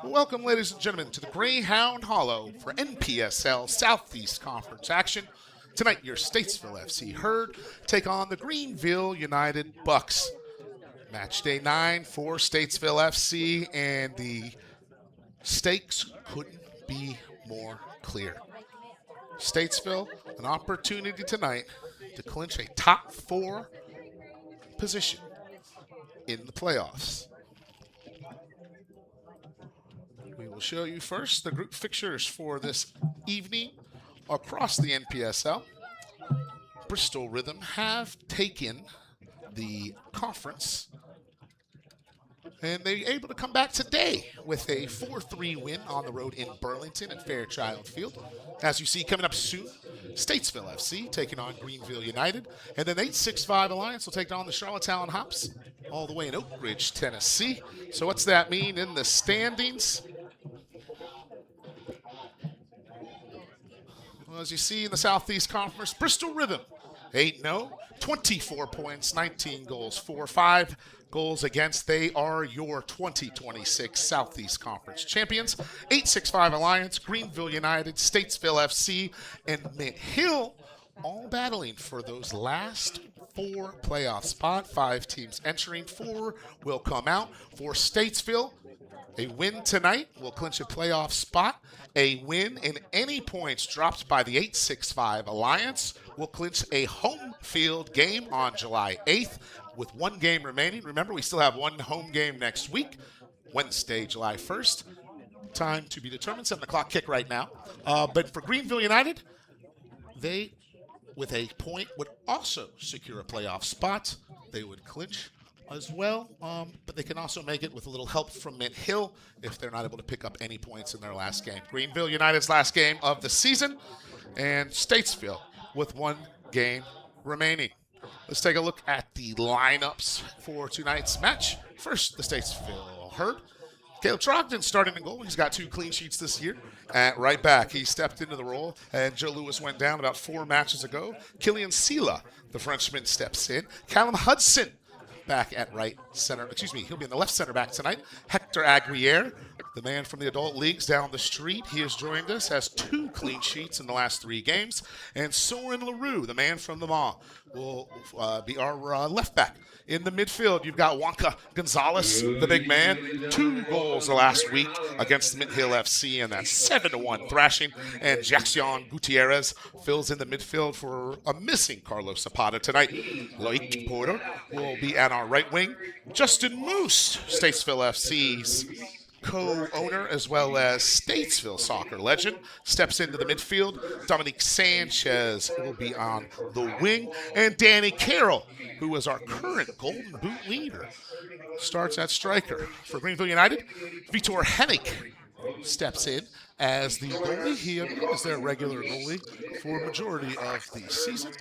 Welcome, ladies and gentlemen, to the Greyhound Hollow for NPSL Southeast Conference action. Tonight, your Statesville FC Herd take on the Greenville United Bucks. Match day 9 for Statesville FC, and the stakes couldn't be more clear. Statesville, an opportunity tonight to clinch a top 4 position in the playoffs. We will show you first the group fixtures for this evening across the NPSL. Bristol Rhythm have taken the conference, and they're able to come back today with a 4-3 win on the road in Burlington at Fairchild Field. As you see, coming up soon, Statesville FC taking on Greenville United, and then 865 Alliance will take on the Charlottetown Hops all the way in Oak Ridge, Tennessee. So what's that mean in the standings? Well, as you see in the Southeast Conference, Bristol Rhythm 8-0, 24 points, 19 goals for, 5 goals against. They are your 2026 Southeast Conference champions. 865 Alliance, Greenville United, Statesville FC, and Mint Hill all battling for those last 4 playoff spots. 5 teams entering, 4 will come out. For Statesville, a win tonight will clinch a playoff spot. A win in any points dropped by the 865 Alliance will clinch a home field game on July 8th with 1 game remaining. Remember, we still have 1 home game next week, Wednesday, July 1st. Time to be determined, 7 o'clock kick right now. But for Greenville United, they, with a point, would also secure a playoff spot. They would clinch as well, but they can also make it with a little help from Mint Hill if they're not able to pick up any points in their last game. Greenville United's last game of the season, and Statesville with 1 game remaining. Let's take a look at the lineups for tonight's match. First, the Statesville Herd. Caleb Trogdon starting in goal. He's got 2 clean sheets this year. At right back, he stepped into the role, and Joe Lewis went down about 4 matches ago. Killian Sela, the Frenchman, steps in. Callum Hudson back at right center. He'll be in the left center back tonight. Hector Aguirre, the man from the adult leagues down the street, he has joined us, has 2 clean sheets in the last 3 games. And Soren LaRue, the man from the Maw, will be our left back. In the midfield, you've got Wonka Gonzalez, the big man. 2 goals the last week against Mint Hill FC, and that 7-1 thrashing. And Jackson Gutierrez fills in the midfield for a missing Carlos Zapata tonight. Loic Porter will be at our right wing. Justin Moose, Statesville FC's co-owner as well as Statesville soccer legend, steps into the midfield. Dominique Sanchez will be on the wing. And Danny Carroll, who is our current Golden Boot leader, starts at striker. For Greenville United, Vitor Hennig steps in as the goalie. He is their regular goalie for a majority of the season.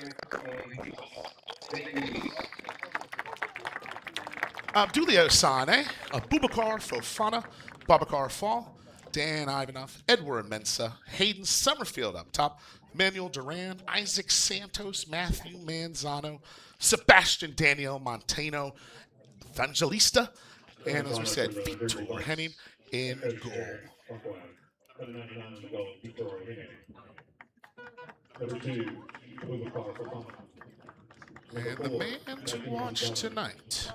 Abdulio Sane, Abubakar Fofana, Babacar Fall, Dan Ivanov, Edward Mensa, Hayden Summerfield up top, Manuel Duran, Isaac Santos, Matthew Manzano, Sebastian Daniel Montano, Evangelista, and as we said, Vitor Henning in goal. And the man to watch tonight,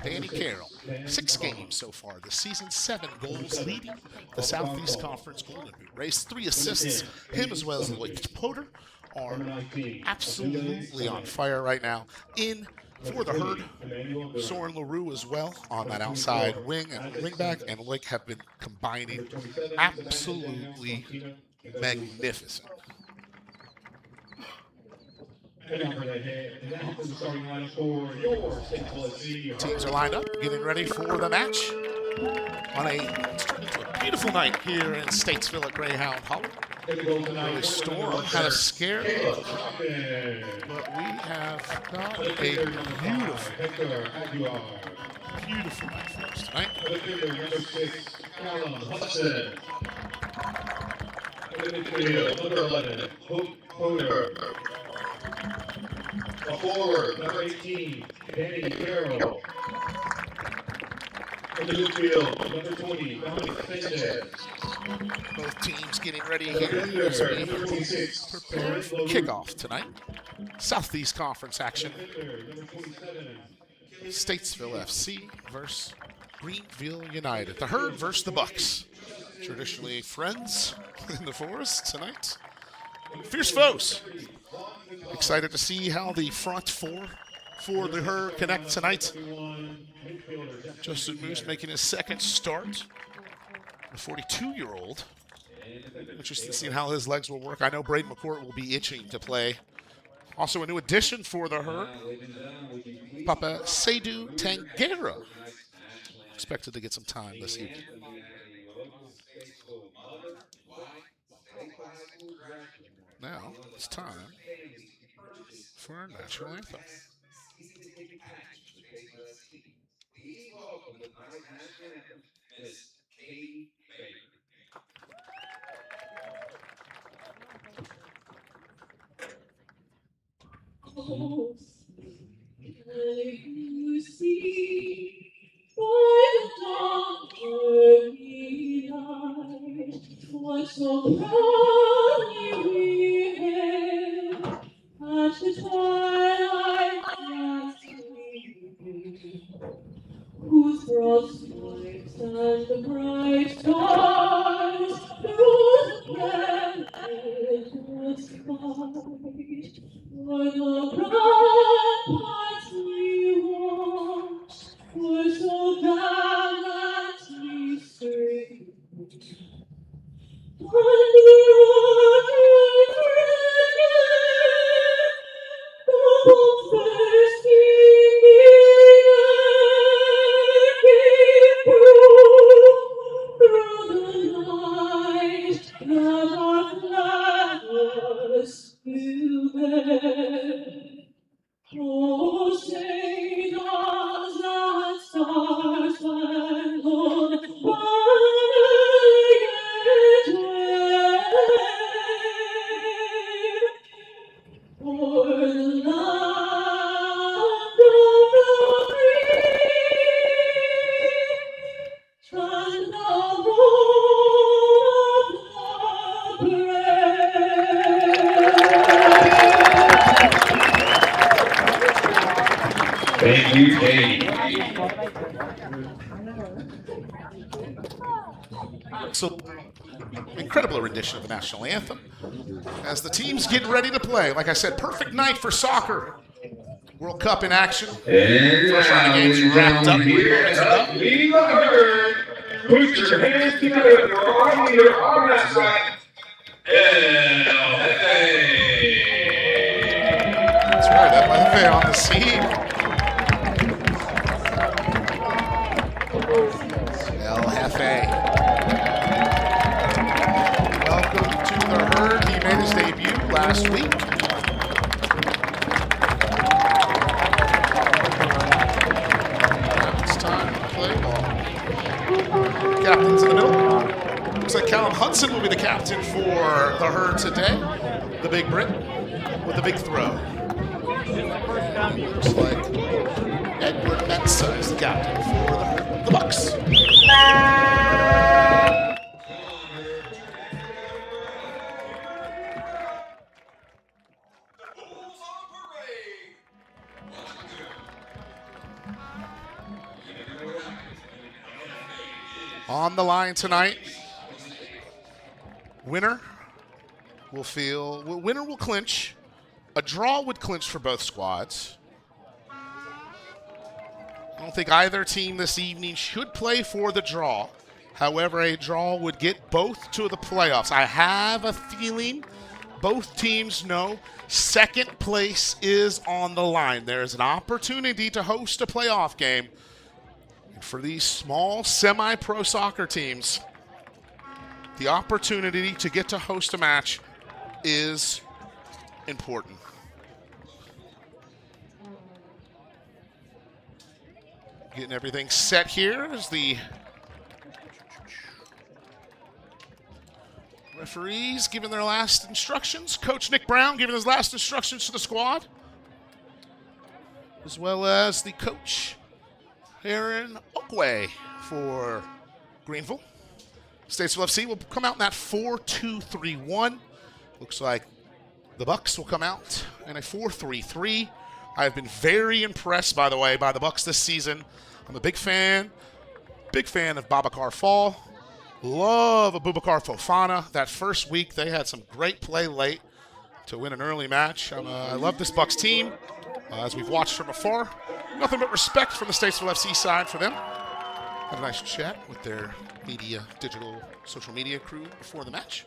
Danny Carroll. 6 games so far this season, 7 goals, leading the Southeast Conference Golden Boot race. 3 assists. Him as well as Loic Porter are absolutely on fire right now. In for the Herd, Soren LaRue as well on that outside wing and wingback, and Loic have been combining absolutely magnificent. Teams are lined up, getting ready for the match on a beautiful night here in Statesville at Greyhound Hollow. The storm had a scare, but we have got a beautiful night for us tonight. Midfield, number 11, Hoder. A forward, number 18, Danny Carroll. In the midfield, number 20, Dominic Sanchez. Both teams getting ready here as we prepare for kickoff tonight. Southeast Conference action. Statesville FC versus Greenville United. The Herd versus the Bucks. Traditionally friends in the forest tonight. Fierce foes. Excited to see how the front four for the Herd connect tonight. Justin Moose making his second start. The 42-year-old. Interesting to see how his legs will work. I know Braden McCourt will be itching to play. Also a new addition for the Herd, Papa Seydou Tangera. Expected to get some time this evening. Now it's time for our national anthem. Oh, you see, by the dawn early light, what so proudly we hailed at the twilight last evening, whose broad stripes and the bright stars through the endless sky. For the ramparts we watched were so gallantly serried, and the roaring dragon, the bursting gave proof through the night that our flag was still there. Oh, say does that star-spangled banner yet wave o'er the land of the free and the home of the brave. Thank you, Katie. So, incredible rendition of the national anthem. As the teams get ready to play, like I said, perfect night for soccer. World Cup in action. And First round of now, games ladies and wrapped up. gentlemen, here at Lead the Herd, put your hands together for our leader on that side. LFA. That's right, LFA on the scene. LFA. Welcome to the Herd. He made his debut last week. Now it's time to play ball. Captain's in the middle. Looks like Callum Hudson will be the captain for the Herd today. The big Brit with the big throw. Looks like Edward Mensa is the captain for the Herd. The Bucks. On the line tonight, winner will clinch. A draw would clinch for both squads. I don't think either team this evening should play for the draw. However, a draw would get both to the playoffs. I have a feeling both teams know second place is on the line. There's an opportunity to host a playoff game. And for these small semi-pro soccer teams, the opportunity to get to host a match is important. Getting everything set here as the Referees giving their last instructions. Coach Nick Brown giving his last instructions to the squad, as well as the coach, Aaron Oakway, for Greenville. Statesville FC will come out in that 4-2-3-1. Looks like the Bucks will come out in a 4-3-3. I've been very impressed, by the way, by the Bucks this season. I'm a big fan of Babacar Fall. Love Abubakar Fofana. That first week, they had some great play late to win an early match. I love this Bucks team, as we've watched from afar. Nothing but respect from the Statesville FC side for them. Had a nice chat with their digital social media crew before the match.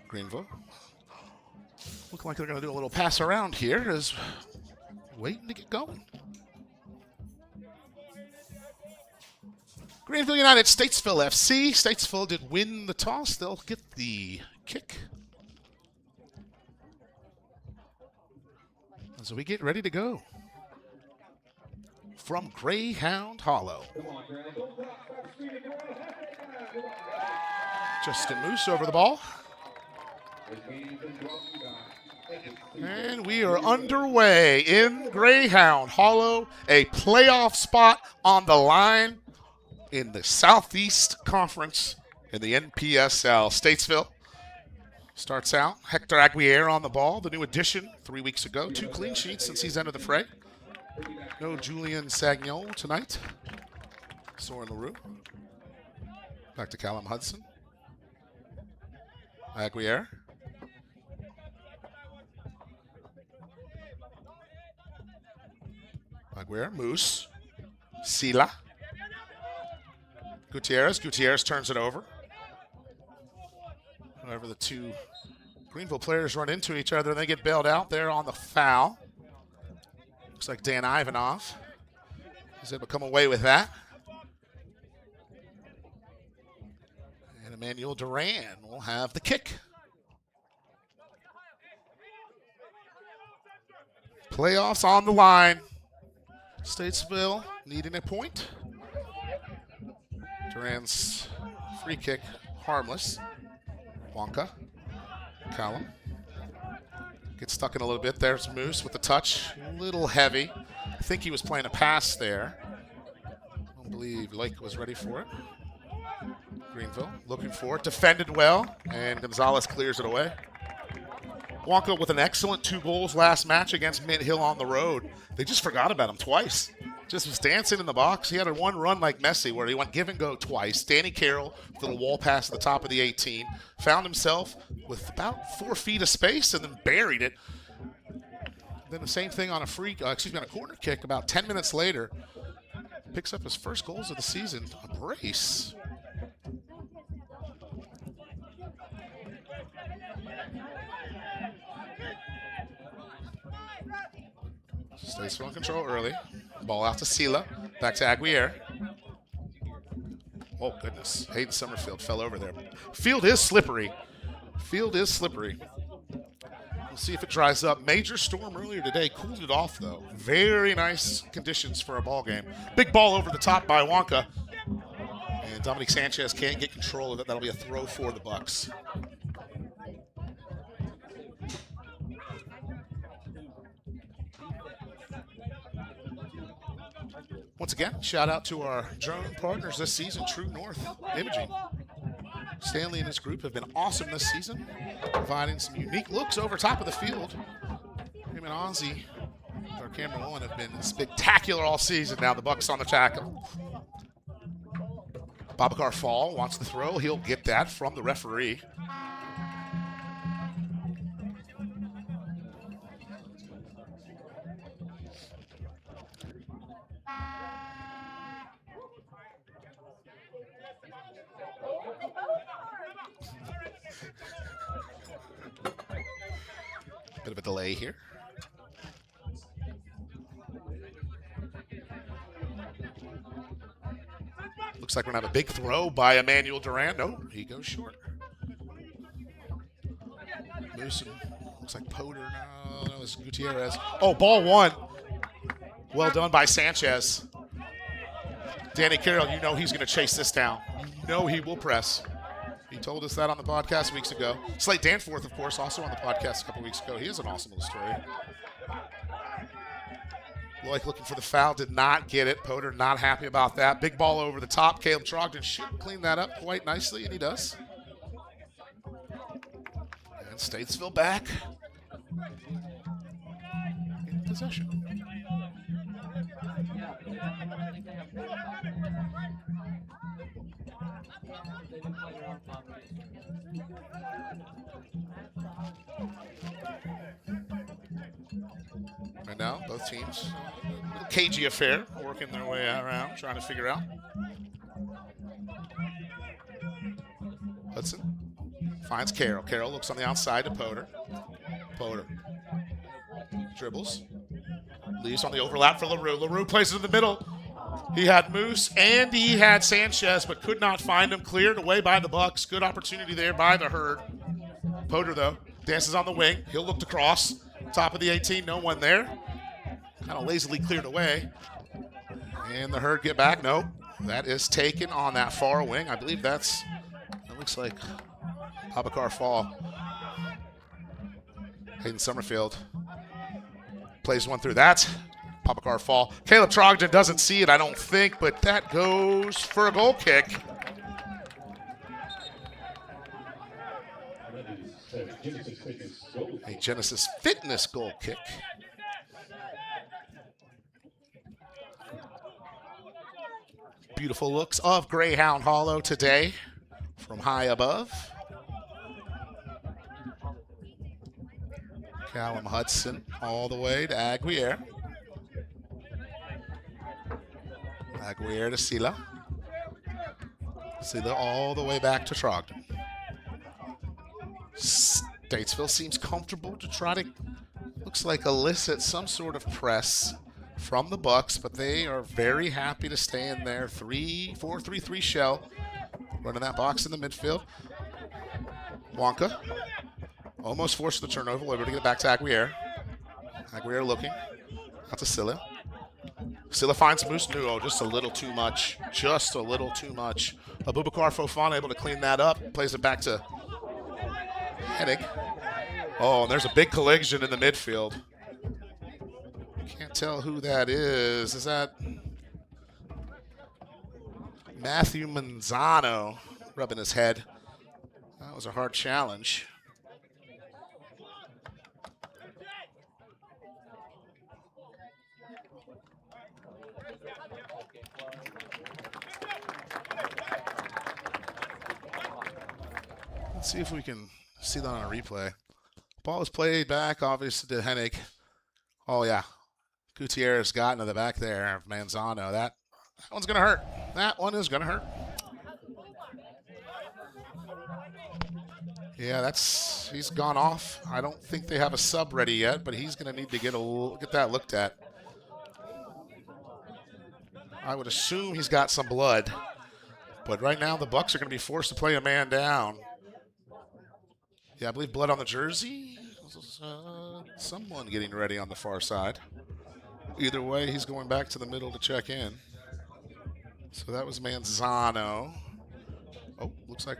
Greenville looking like they're going to do a little pass around here, as waiting to get going. Greenville United, Statesville FC. Statesville did win the toss. They'll get the kick. As we get ready to go from Greyhound Hollow. Justin Moose over the ball. And we are underway in Greyhound Hollow. A playoff spot on the line in the Southeast Conference in the NPSL. Statesville starts out. Hector Aguirre on the ball, the new addition 3 weeks ago. 2 clean sheets since he's entered the fray. No Julian Sagnol tonight. Soren LaRue. Back to Callum Hudson. Aguirre. Aguirre, Moose, Sila. Gutierrez turns it over. However, the two Greenville players run into each other and they get bailed out there on the foul. Looks like Dan Ivanov is able to come away with that. And Emmanuel Duran will have the kick. Playoffs on the line. Statesville needing a point. Duran's free kick, harmless. Wonka, Callum. Gets stuck in a little bit. There's Moose with the touch. A little heavy. I think he was playing a pass there. I don't believe Lake was ready for it. Greenville looking for it. Defended well, and Gonzalez clears it away. Wonka with an excellent 2 goals last match against Mint Hill on the road. They just forgot about him twice. Just was dancing in the box. He had a one run like Messi where he went give and go twice. Danny Carroll with a little wall pass at the top of the 18. Found himself with about 4 feet of space and then buried it. Then the same thing on a corner kick about 10 minutes later. Picks up his first goals of the season. A brace. Stays in control early. Ball out to Sila. Back to Aguirre. Oh, goodness. Hayden Summerfield fell over there. Field is slippery. We'll see if it dries up. Major storm earlier today. Cooled it off, though. Very nice conditions for a ball game. Big ball over the top by Wonka. And Dominic Sanchez can't get control of it. That'll be a throw for the Bucks. Once again, shout out to our drone partners this season, True North Imaging. Stanley and his group have been awesome this season, providing some unique looks over top of the field. Him and Ozzy, our camera one, have been spectacular all season. Now the Bucks on the tackle. Babacar Fall wants the throw. He'll get that from the referee. Bit of a delay here. Looks like we're going to have a big throw by Emmanuel Duran. No, he goes short. Moose and Looks like Potter. No, it's Gutierrez. Oh, ball one. Well done by Sanchez. Danny Carroll, you know he's going to chase this down. You know he will press. He told us that on the podcast weeks ago. Slate Danforth, of course, also on the podcast a couple weeks ago. He has an awesome little story. Loic looking for the foul, did not get it. Potter not happy about that. Big ball over the top. Caleb Trogdon should clean that up quite nicely, and he does. And Statesville back in possession. Right now, both teams, a little cagey affair, working their way around, trying to figure out. Hudson finds Carroll. Carroll looks on the outside to Potter. Potter dribbles. Leaves on the overlap for LaRue. LaRue plays it in the middle. He had Moose and he had Sanchez, but could not find him. Cleared away by the Bucks. Good opportunity there by the Herd. Potter, though, dances on the wing. He'll look to cross. Top of the 18, no one there. Kind of lazily cleared away. And the Herd get back. Nope. That is taken on that far wing. I believe it looks like Abakar Fall. Hayden Summerfield plays one through. That's Abakar Fall. Caleb Trogdon doesn't see it, I don't think, but that goes for a goal kick. A Genesis Fitness goal kick. Beautiful looks of Greyhound Hollow today from high above. Callum Hudson all the way to Aguirre. Aguirre to Sila. Sila all the way back to Trogdon. Statesville seems comfortable to try to, looks like, elicit some sort of press from the Bucks, but they are very happy to stay in their 4-3-3 shell, running that box in the midfield. Wonka almost forced the turnover. We're able to get it back to Aguirre. Aguirre looking out to Silla. Silla finds Moose Nuo, just a little too much. Just a little too much. Abubakar Fofana able to clean that up. Plays it back to Hennig. Oh, and there's a big collision in the midfield. Can't tell who that is. Is that Matthew Manzano rubbing his head? That was a hard challenge. Let's see if we can see that on a replay. Ball is played back, obviously, to Hennig. Oh, yeah. Gutierrez got into the back there. Manzano. That one's going to hurt. That one is going to hurt. Yeah, he's gone off. I don't think they have a sub ready yet, but he's going to need to get that looked at. I would assume he's got some blood. But right now the Bucks are going to be forced to play a man down. Yeah, I believe blood on the jersey. Someone getting ready on the far side. Either way, he's going back to the middle to check in. So that was Manzano. Oh, looks like.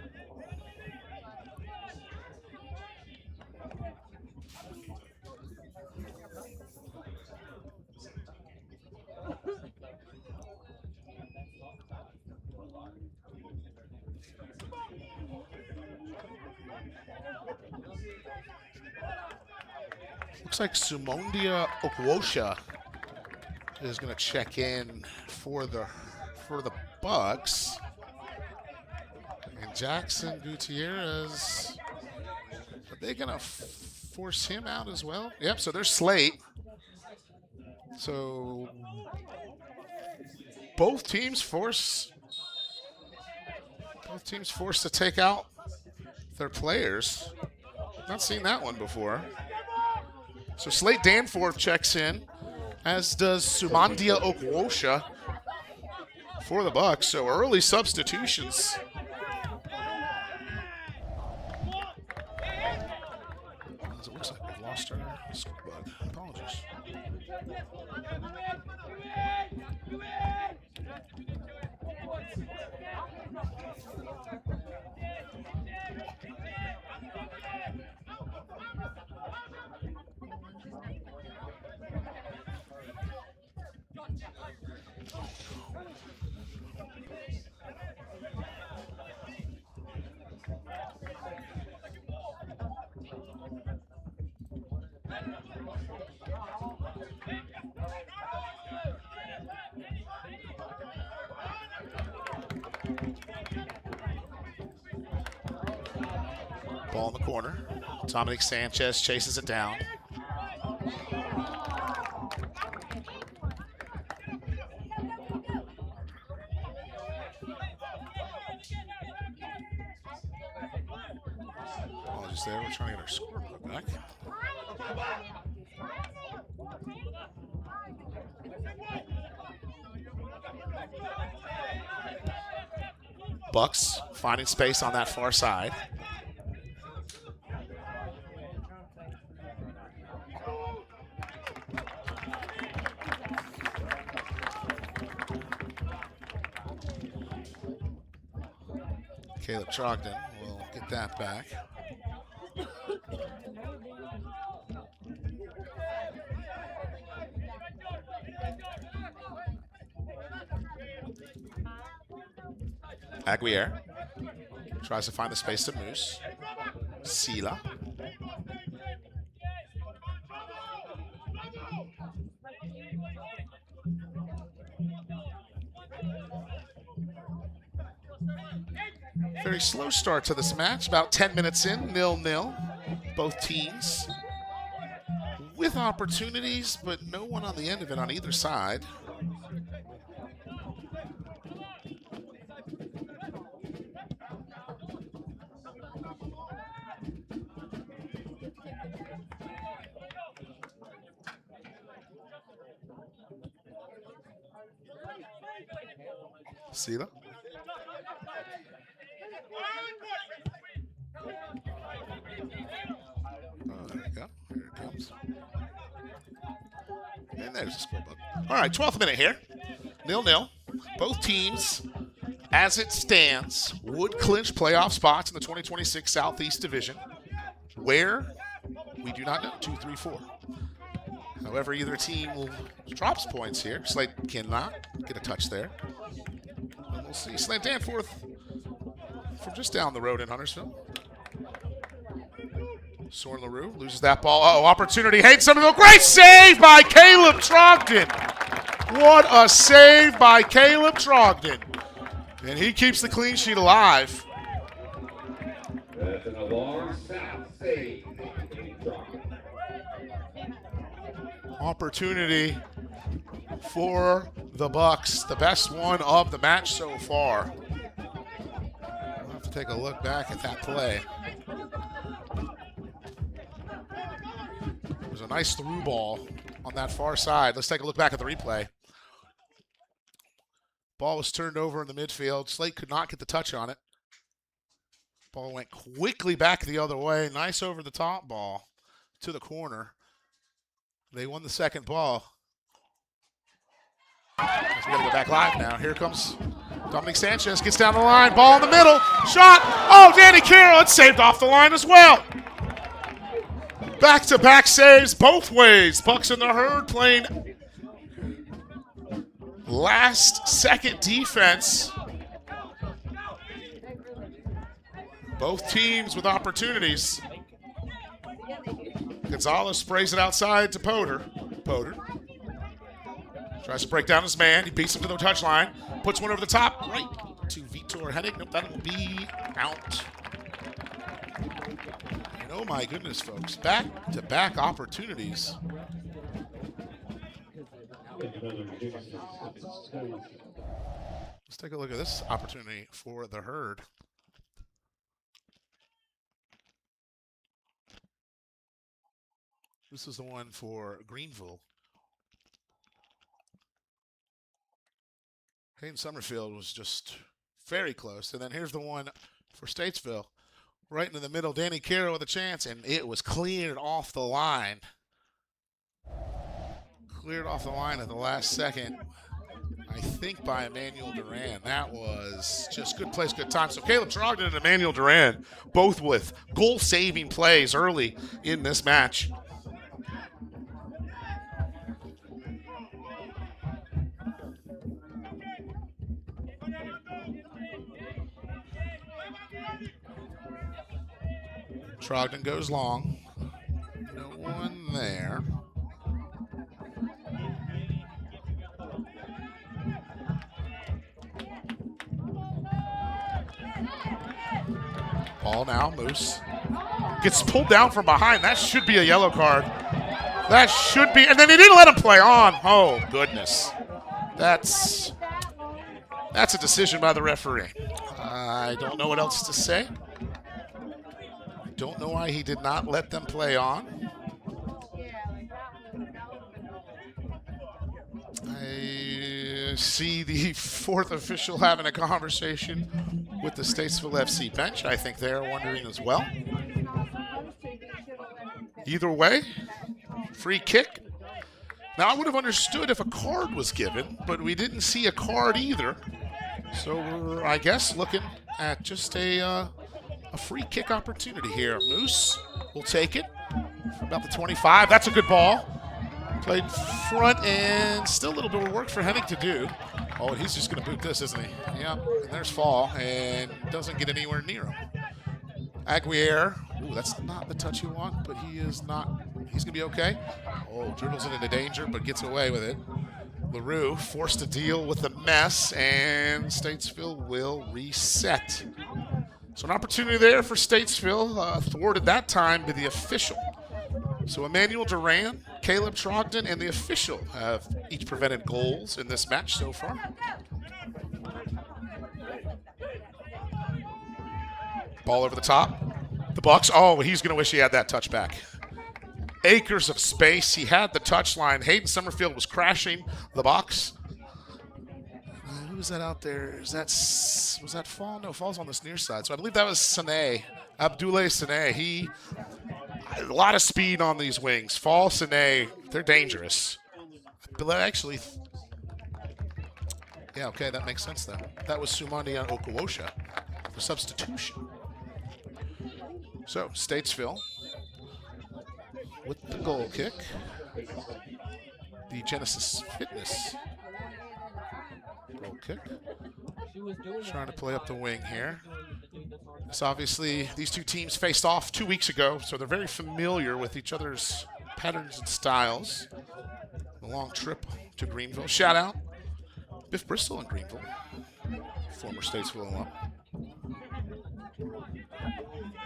Looks like Sumondia Okwosha is going to check in for the Bucks. And Jackson Gutierrez, are they going to force him out as well? Yep, so there's Slate. So both teams forced to take out their players. Not seen that one before. So Slate Danforth checks in, as does Sumandia Okwosha for the Bucks. So early substitutions. It looks like we've lost our scoreboard. Apologies. Ball in the corner. Dominic Sanchez chases it down. Apologies there. We're trying to get our scoreboard back. Bucks finding space on that far side. Caleb Trogdon will get that back. Aguirre tries to find the space to Moose. Sela. Very slow start to this match. About 10 minutes in, 0-0. Both teams with opportunities, but no one on the end of it on either side. Sela. Oh, there you go. Here it comes. And there's the scorebook. All right, 12th minute here. 0-0. Both teams, as it stands, would clinch playoff spots in the 2026 Southeast Division. Where? We do not know. 2, 3, 4. However, either team will drops points here. Slate cannot get a touch there. And we'll see. Slant Danforth from just down the road in Huntersville. Soren LaRue loses that ball. Uh-oh, opportunity. Hayden Somerville. Great save by Caleb Trogdon. What a save by Caleb Trogdon. And he keeps the clean sheet alive. That's an alarm south save. Opportunity for the Bucks. The best one of the match so far. We'll have to take a look back at that play. There's a nice through ball on that far side. Let's take a look back at the replay. Ball was turned over in the midfield. Slate could not get the touch on it. Ball went quickly back the other way. Nice over the top ball to the corner. They won the second ball. We got to go back live now. Here comes Dominic Sanchez. Gets down the line. Ball in the middle. Shot. Oh, Danny Carroll. It's saved off the line as well. Back-to-back saves both ways. Bucks in the herd playing last-second defense. Both teams with opportunities. Gonzalez sprays it outside to Poder. Poder tries to break down his man. He beats him to the touchline. Puts one over the top. Right to Vitor Hennig. Nope, that'll be out. And oh my goodness, folks. Back-to-back opportunities. Let's take a look at this opportunity for the herd. This is the one for Greenville. Hayden Summerfield was just very close. And then here's the one for Statesville. right into the middle. Danny Carroll with a chance, and it was cleared off the line. Cleared off the line at the last second, I think, by Emmanuel Duran. That was just good place, good time. So Caleb Trogdon and Emmanuel Duran, both with goal-saving plays early in this match. Trogdon goes long. No one there. Ball now, Moose. Gets pulled down from behind. That should be a yellow card. That should be, and then he didn't let him play on. Oh, goodness. That's a decision by the referee. I don't know what else to say. Don't know why he did not let them play on. I see the fourth official having a conversation with the Statesville FC bench. I think they're wondering as well. Either way, free kick. Now, I would have understood if a card was given, but we didn't see a card either. So we're, I guess, looking at just a free kick opportunity here. Moose will take it from about the 25. That's a good ball. Played front, and still a little bit of work for Hennig to do. Oh, and he's just going to boot this, isn't he? Yep, and there's Fall, and doesn't get anywhere near him. Aguirre. Ooh, that's not the touch you want, but he is not. He's going to be okay. Oh, dribbles it into danger, but gets away with it. LaRue forced to deal with the mess, and Statesville will reset. So an opportunity there for Statesville, thwarted that time by the official. So Emmanuel Duran, Caleb Trogdon, and the official have each prevented goals in this match so far. Ball over the top. The Bucks. Oh, he's going to wish he had that touchback. Acres of space. He had the touchline. Hayden Summerfield was crashing the box. Who was that out there? Was that Fall? No, Fall's on this near side. So I believe that was Sané. Abdoulaye Sané. He, a lot of speed on these wings. Fall, Sané, they're dangerous. But actually, yeah, okay, that makes sense then. That was Sumani on Okuwosha for substitution. So, Statesville with the goal kick. The Genesis Fitness goal kick. Trying to play up the wing here. So obviously, these two teams faced off 2 weeks ago, so they're very familiar with each other's patterns and styles. A long trip to Greenville. Shout out Biff Bristol in Greenville, former Statesville alum.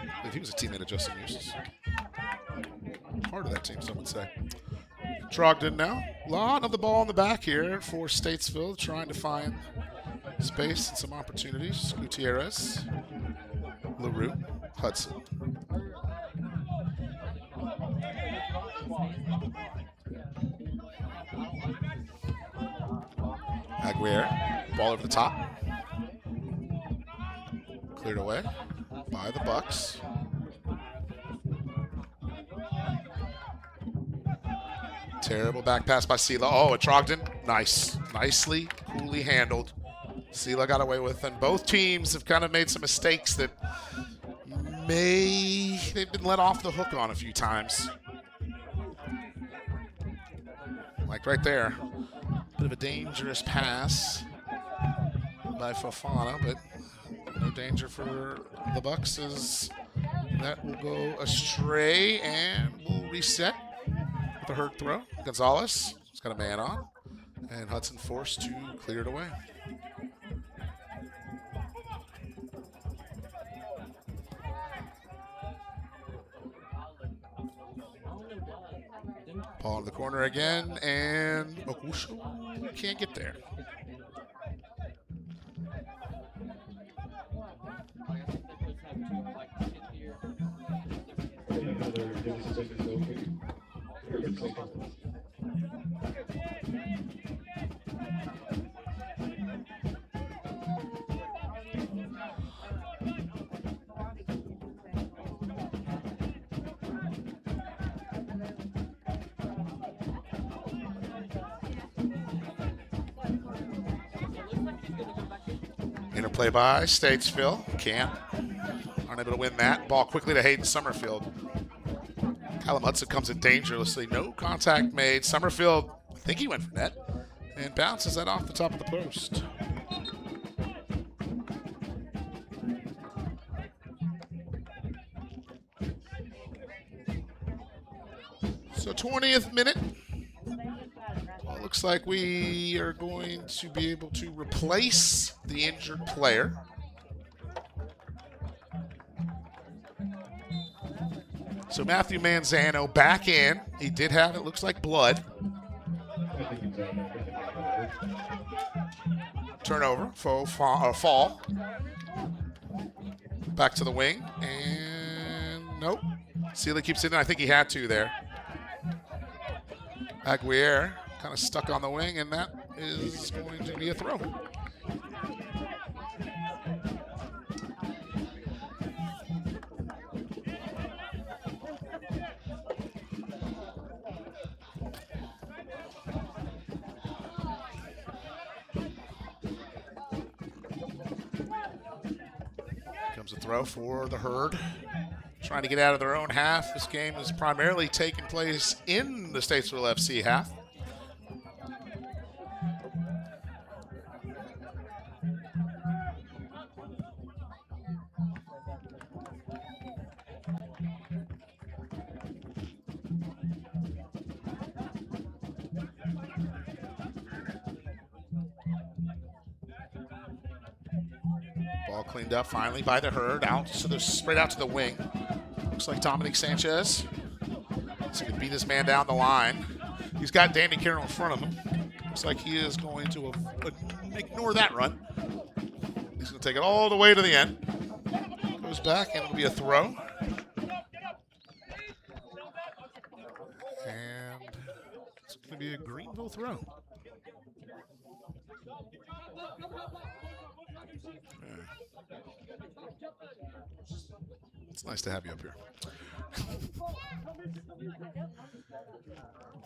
I believe he was a teammate of Justin Eustace. Part of that team, some would say. Trogdon now. A lot of the ball in the back here for Statesville, trying to find space and some opportunities. Gutierrez, LaRue, Hudson. Aguirre, ball over the top. Cleared away by the Bucks. Terrible back pass by Sela. Oh, and Trogdon, nice. Nicely, coolly handled. Sela got away with, and both teams have kind of made some mistakes that they've been let off the hook on a few times. Like right there. Bit of a dangerous pass by Fofana, but no danger for the Bucks as that will go astray and will reset with a hurt throw. Gonzalez has got a man on, and Hudson forced to clear it away. Ball in the corner again, and Okusho can't get there. Play by Statesville. Aren't able to win that. Ball quickly to Hayden Summerfield. Callum Hudson comes in dangerously. No contact made. Summerfield, I think he went for net. And bounces that off the top of the post. So 20th minute. Well, it looks like we are going to be able to replace the injured player. So Matthew Manzano back in. He did have, it looks like, blood. Turnover, fall. Back to the wing, and nope. Sealy keeps it in. I think he had to there. Aguirre kind of stuck on the wing, and that is going to be a throw. Comes a throw for the Herd. Trying to get out of their own half. This game is primarily taking place in the Statesville FC half. Ball cleaned up finally by the Herd, out to the straight out to the wing. Looks like Dominic Sanchez. So he can beat this man down the line. He's got Danny Carroll in front of him. Looks like he is going to ignore that run. He's going to take it all the way to the end. Goes back, and it'll be a throw. And it's going to be a Greenville throw. It's nice to have you up here.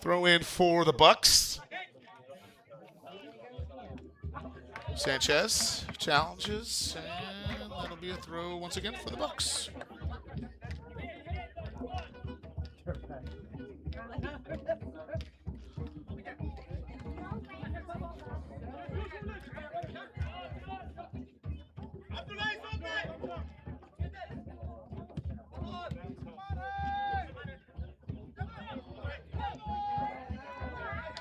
Throw in for the Bucks. Sanchez challenges, and that'll be a throw once again for the Bucks.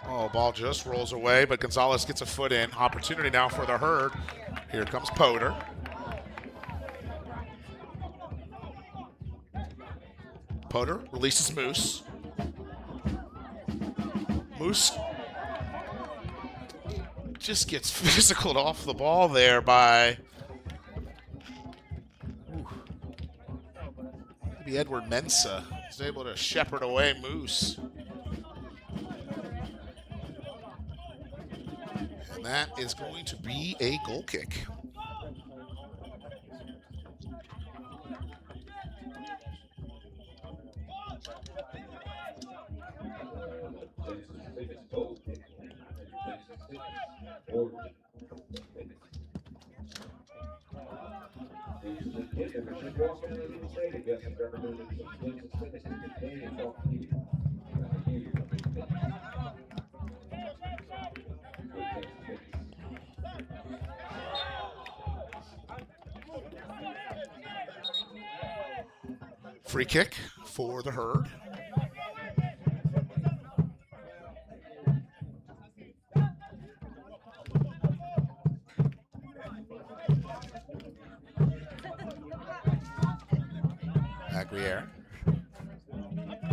Oh, ball just rolls away, but Gonzalez gets a foot in. Opportunity now for the Herd. Here comes Poder. Poder releases Moose. Moose just gets physicaled off the ball there by maybe Edward Mensah. He's able to shepherd away Moose. And that is going to be a goal kick. Free kick for the Herd. Aguirre.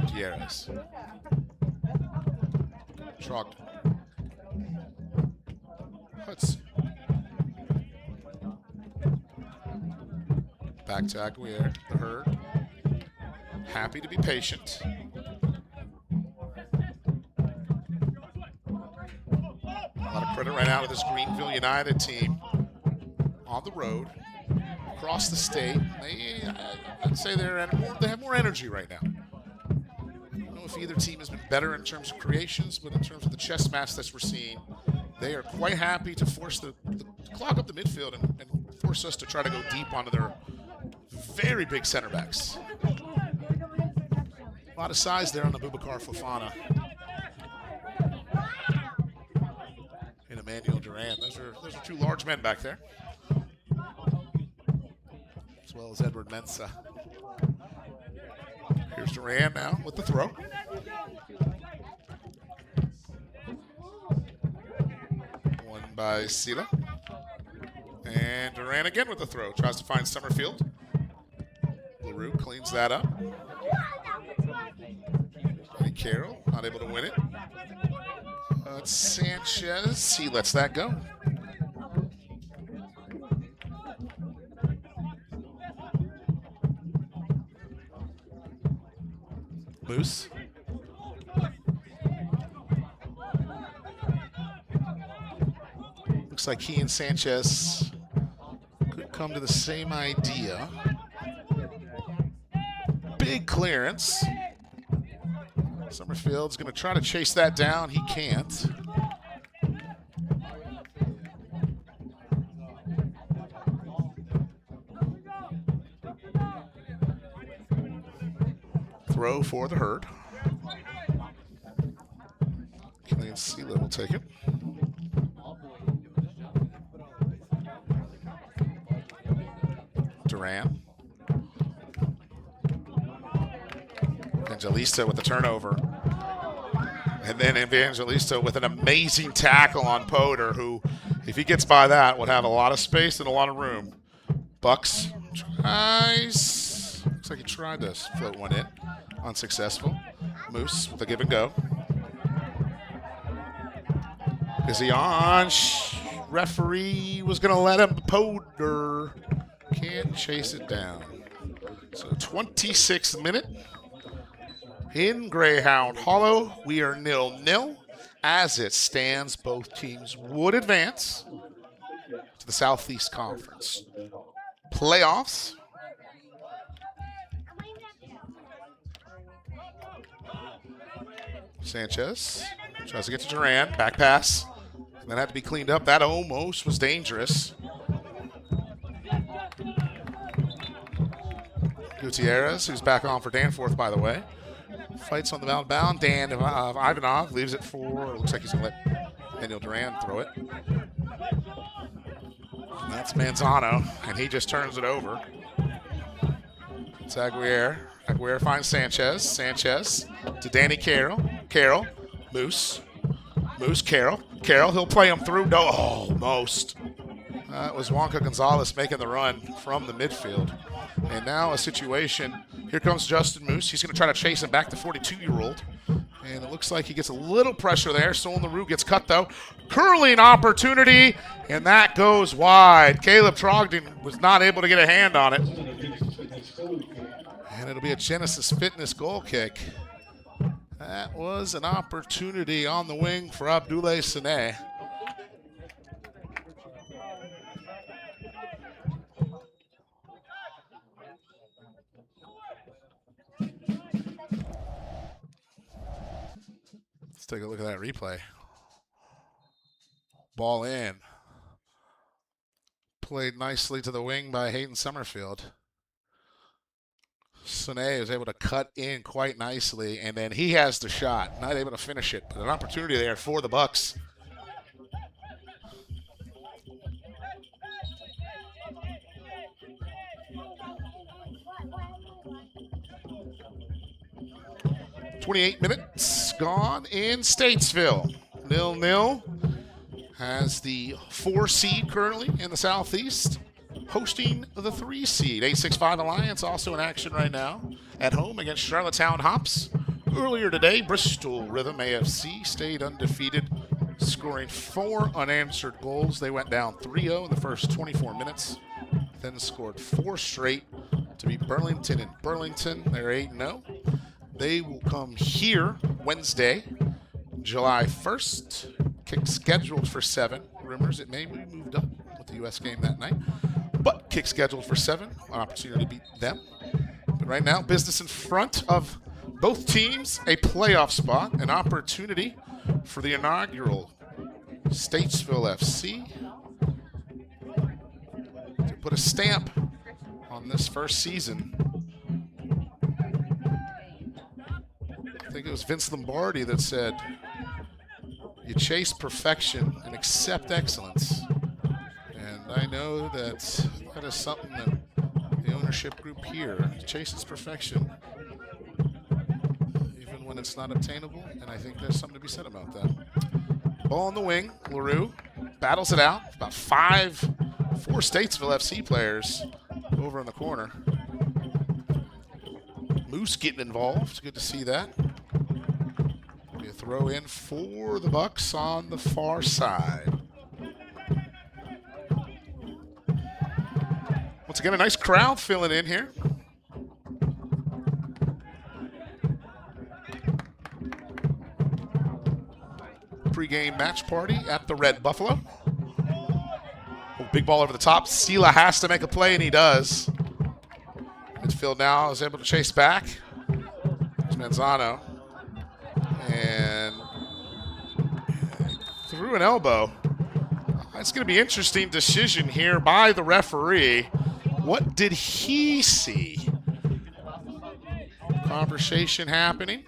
Gutierrez. Trogdon. Hudson. Back to Aguirre, the Herd. Happy to be patient. A lot of credit right now to this Greenville United team on the road, across the state. I'd say they have more energy right now. I don't know if either team has been better in terms of creations, but in terms of the chess match that we're seeing, they are quite happy to force the clog up the midfield and force us to try to go deep onto their very big center backs. A lot of size there on the Boubacar Fofana and Emmanuel Duran. Those are two large men back there, as well as Edward Mensah. Here's Duran now with the throw. One by Sila. And Duran again with the throw. Tries to find Summerfield. LaRue cleans that up. And Carroll not able to win it. It's Sanchez. He lets that go. Moose. Looks like he and Sanchez could come to the same idea. Big clearance. Summerfield's going to try to chase that down. He can't. Throw for the herd. Killian Sela will take it. Duran. Evangelista with the turnover. And then Evangelista with an amazing tackle on Poder, who, if he gets by that, would have a lot of space and a lot of room. Bucks tries. Looks like he tried to float one in. Unsuccessful. Moose with a give and go. Is he on? Referee was going to let him. Poder can't chase it down. So 26th minute. In Greyhound Hollow, we are 0-0. As it stands, both teams would advance to the Southeast Conference playoffs. Sanchez tries to get to Duran. Back pass. And that had to be cleaned up. That almost was dangerous. Gutierrez, who's back on for Danforth, by the way. Fights on the outbound. Dan Ivanov leaves it for, looks like he's going to let Daniel Duran throw it. And that's Manzano, and he just turns it over. It's Aguirre. Aguirre finds Sanchez. Sanchez to Danny Carroll. Carroll. Moose. Moose, Carroll. Carroll, he'll play him through. No, almost. That was Wonka Gonzalez making the run from the midfield. And now a situation. Here comes Justin Moose. He's going to try to chase him back, the 42-year-old. And it looks like he gets a little pressure there. Stolen LaRue gets cut, though. Curling opportunity, and that goes wide. Caleb Trogdon was not able to get a hand on it. And it'll be a Genesis Fitness goal kick. That was an opportunity on the wing for Abdoulaye Sane. Let's take a look at that replay. Ball in. Played nicely to the wing by Hayden Summerfield. Sane is able to cut in quite nicely, and then he has the shot. Not able to finish it, but an opportunity there for the Bucks. .28 minutes gone in Statesville. 0-0. Has the 4 seed currently in the Southeast, hosting the 3 seed. 865 Alliance also in action right now at home against Charlottetown Hops. Earlier today, Bristol Rhythm AFC stayed undefeated, scoring 4 unanswered goals. They went down 3-0 in the first 24 minutes, then scored 4 straight to beat Burlington and Burlington. They're 8-0. They will come here Wednesday, July 1st. Kick scheduled for 7. Rumors it may be moved up with the U.S. game that night. But kick scheduled for 7. An opportunity to beat them. But right now, business in front of both teams. A playoff spot. An opportunity for the inaugural Statesville FC to put a stamp on this first season. I think it was Vince Lombardi that said, you chase perfection and accept excellence. And I know that that is something that the ownership group here chases perfection, even when it's not obtainable. And I think there's something to be said about that. Ball on the wing, LaRue battles it out. About 4 Statesville FC players over in the corner. Moose getting involved. Good to see that. Be a throw in for the Bucks on the far side. Once again, a nice crowd filling in here. Pre-game match party at the Red Buffalo. Oh, big ball over the top. Sela has to make a play, and he does. Midfield now is able to chase back. There's Manzano. And through an elbow. It's going to be an interesting decision here by the referee. What did he see? Conversation happening.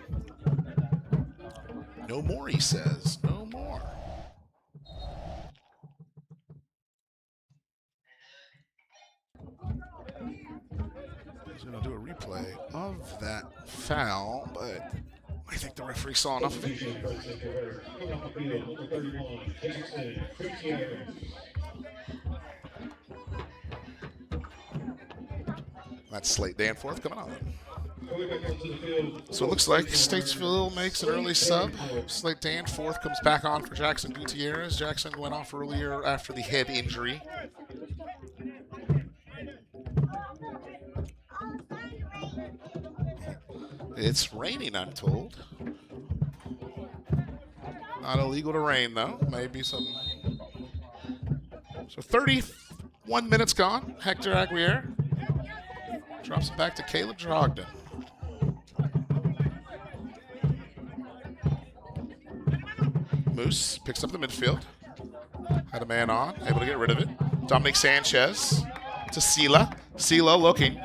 No more, he says. No more. He's going to do a replay of that foul, but I think the referee saw enough of it. That's Slate Danforth coming on. So it looks like Statesville makes an early sub. Slate Danforth comes back on for Jackson Gutierrez. Jackson went off earlier after the head injury. It's raining, I'm told. Not illegal to rain, though. Maybe some. So 31 minutes gone. Hector Aguirre drops it back to Caleb Drogden. Moose picks up the midfield. Had a man on, able to get rid of it. Dominic Sanchez to Sela. Sela looking.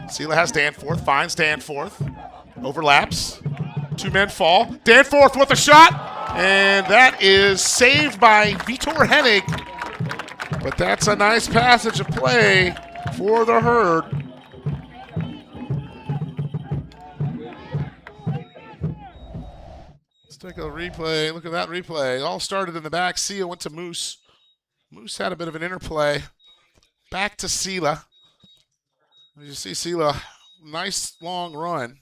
Sela has Danforth, finds Danforth. Overlaps. 2 men fall. Danforth with a shot. And that is saved by Vitor Hennig. But that's a nice passage of play for the Herd. Let's take a replay. Look at that replay. It all started in the back. Sia went to Moose. Moose had a bit of an interplay. Back to Sela. As you see Sela, nice long run.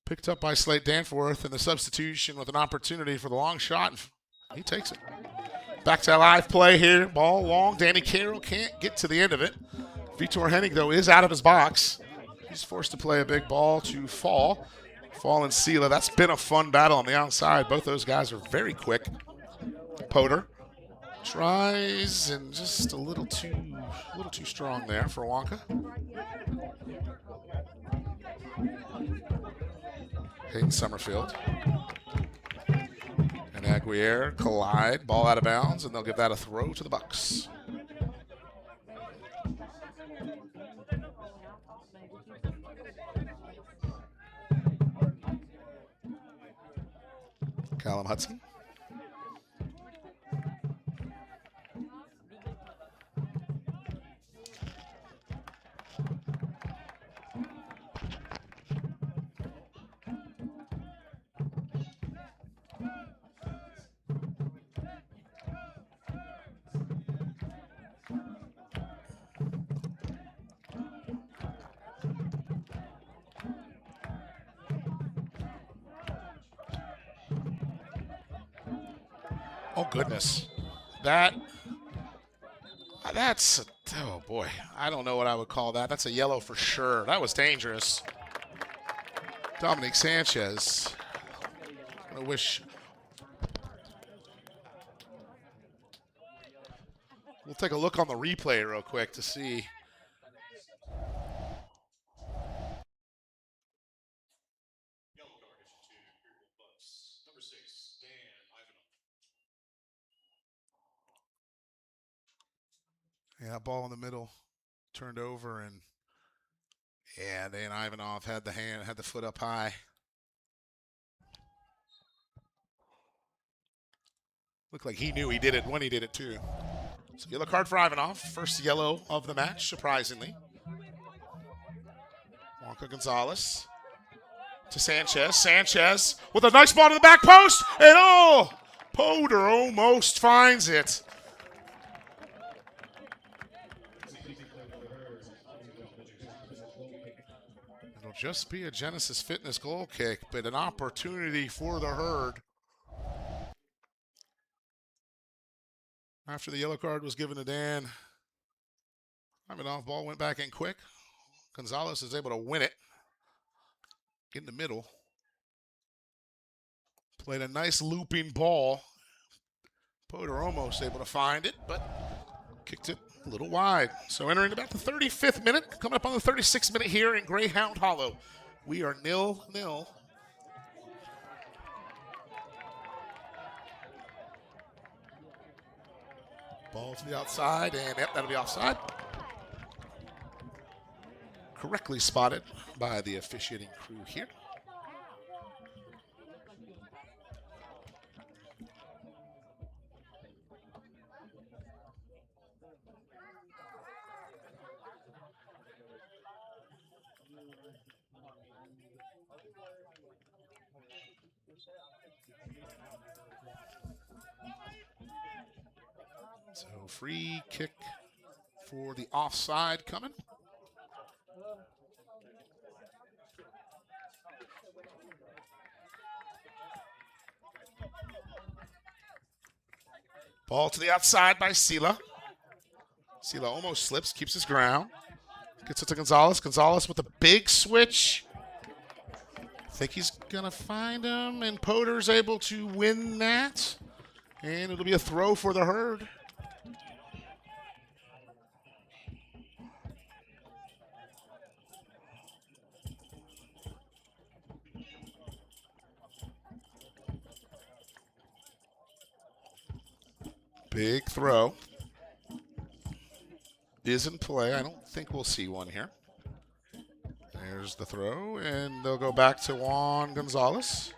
Picked up by Slate Danforth in the substitution with an opportunity for the long shot. He takes it. Back to a live play here. Ball long. Danny Carroll can't get to the end of it. Vitor Hennig, though, is out of his box. He's forced to play a big ball to Fall. Fall and Sela. That's been a fun battle on the outside. Both those guys are very quick. Potter tries and just a little too strong there for Wonka. Hayden Summerfield and Aguirre collide, ball out of bounds, and they'll give that a throw to the Bucks. Callum Hudson. Oh, goodness. That's, oh boy, I don't know what I would call that. That's a yellow for sure. That was dangerous. Dominic Sanchez. I wish. We'll take a look on the replay real quick to see. Yeah, that ball in the middle turned over, and yeah, Dan Ivanov had the foot up high. Looked like he knew he did it when he did it too. So yellow card for Ivanov. First yellow of the match, surprisingly. Wonka Gonzalez to Sanchez. Sanchez with a nice ball to the back post. And oh, Poder almost finds it. It'll just be a Genesis Fitness goal kick, but an opportunity for the Herd. After the yellow card was given to Dan, Ivanov ball went back in quick. Gonzalez is able to win it in the middle. Played a nice looping ball. Poder almost able to find it, but kicked it a little wide. So entering about the 35th minute, coming up on the 36th minute here in Greyhound Hollow. We are 0-0. Ball to the outside, and yep, that'll be offside. Correctly spotted by the officiating crew here. So free kick for the offside coming. Ball to the outside by Sila. Sila almost slips, keeps his ground. Gets it to Gonzalez. Gonzalez with a big switch. I think he's going to find him, and Poder's able to win that. And it'll be a throw for the Herd. Big throw is in play. I don't think we'll see one here. There's the throw, and they'll go back to Juan Gonzalez.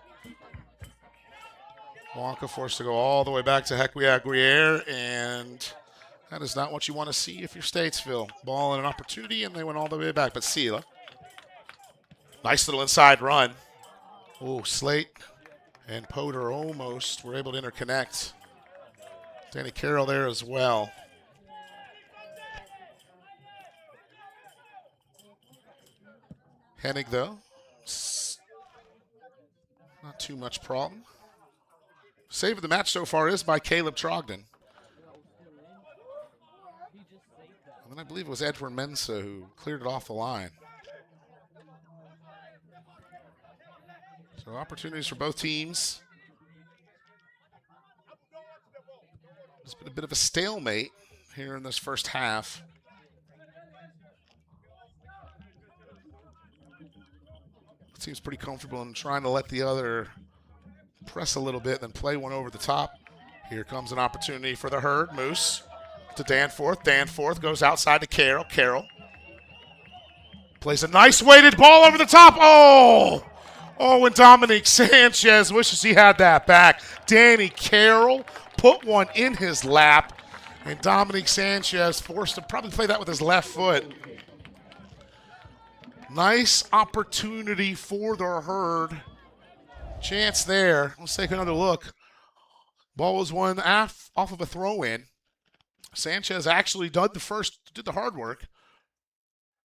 Wonka forced to go all the way back to Hequia Guerriere, and that is not what you want to see if you're Statesville. Ball and an opportunity, and they went all the way back. But Sila, nice little inside run. Oh, Slate and Poder almost were able to interconnect. Danny Carroll there as well. Hennig, though, not too much problem. Save of the match so far is by Caleb Trogdon. And then I believe it was Edward Mensa who cleared it off the line. So opportunities for both teams. It's been a bit of a stalemate here in this first half. Seems pretty comfortable in trying to let the other press a little bit, then play one over the top. Here comes an opportunity for the Herd. Moose to Danforth. Danforth goes outside to Carroll. Carroll plays a nice weighted ball over the top. Oh! Oh, and Dominique Sanchez wishes he had that back. Danny Carroll put one in his lap, and Dominique Sanchez forced to probably play that with his left foot. Nice opportunity for the Herd. Chance there. Let's take another look. Ball was won off of a throw-in. Sanchez actually did the hard work.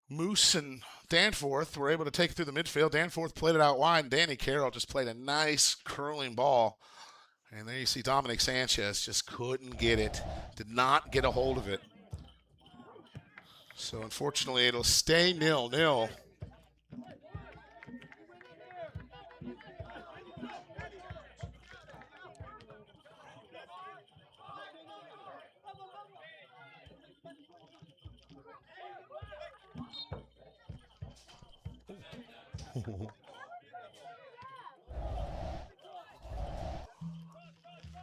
Moose and Danforth were able to take it through the midfield. Danforth played it out wide, and Danny Carroll just played a nice curling ball. And there you see Dominic Sanchez just couldn't get it, did not get a hold of it. So unfortunately, it'll stay 0-0.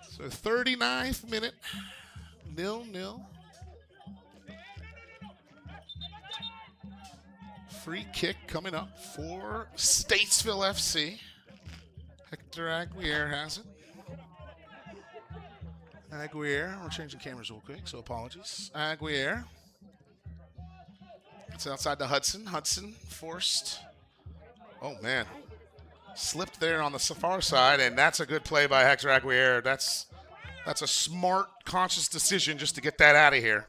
So 39th minute, 0-0. free kick coming up for Statesville FC. Hector Aguirre has it. Aguirre, we're changing cameras real quick, so apologies. Aguirre. It's outside to Hudson. Hudson forced. Oh, man. Slipped there on the far side, and that's a good play by Hector Aguirre. That's a smart, conscious decision just to get that out of here.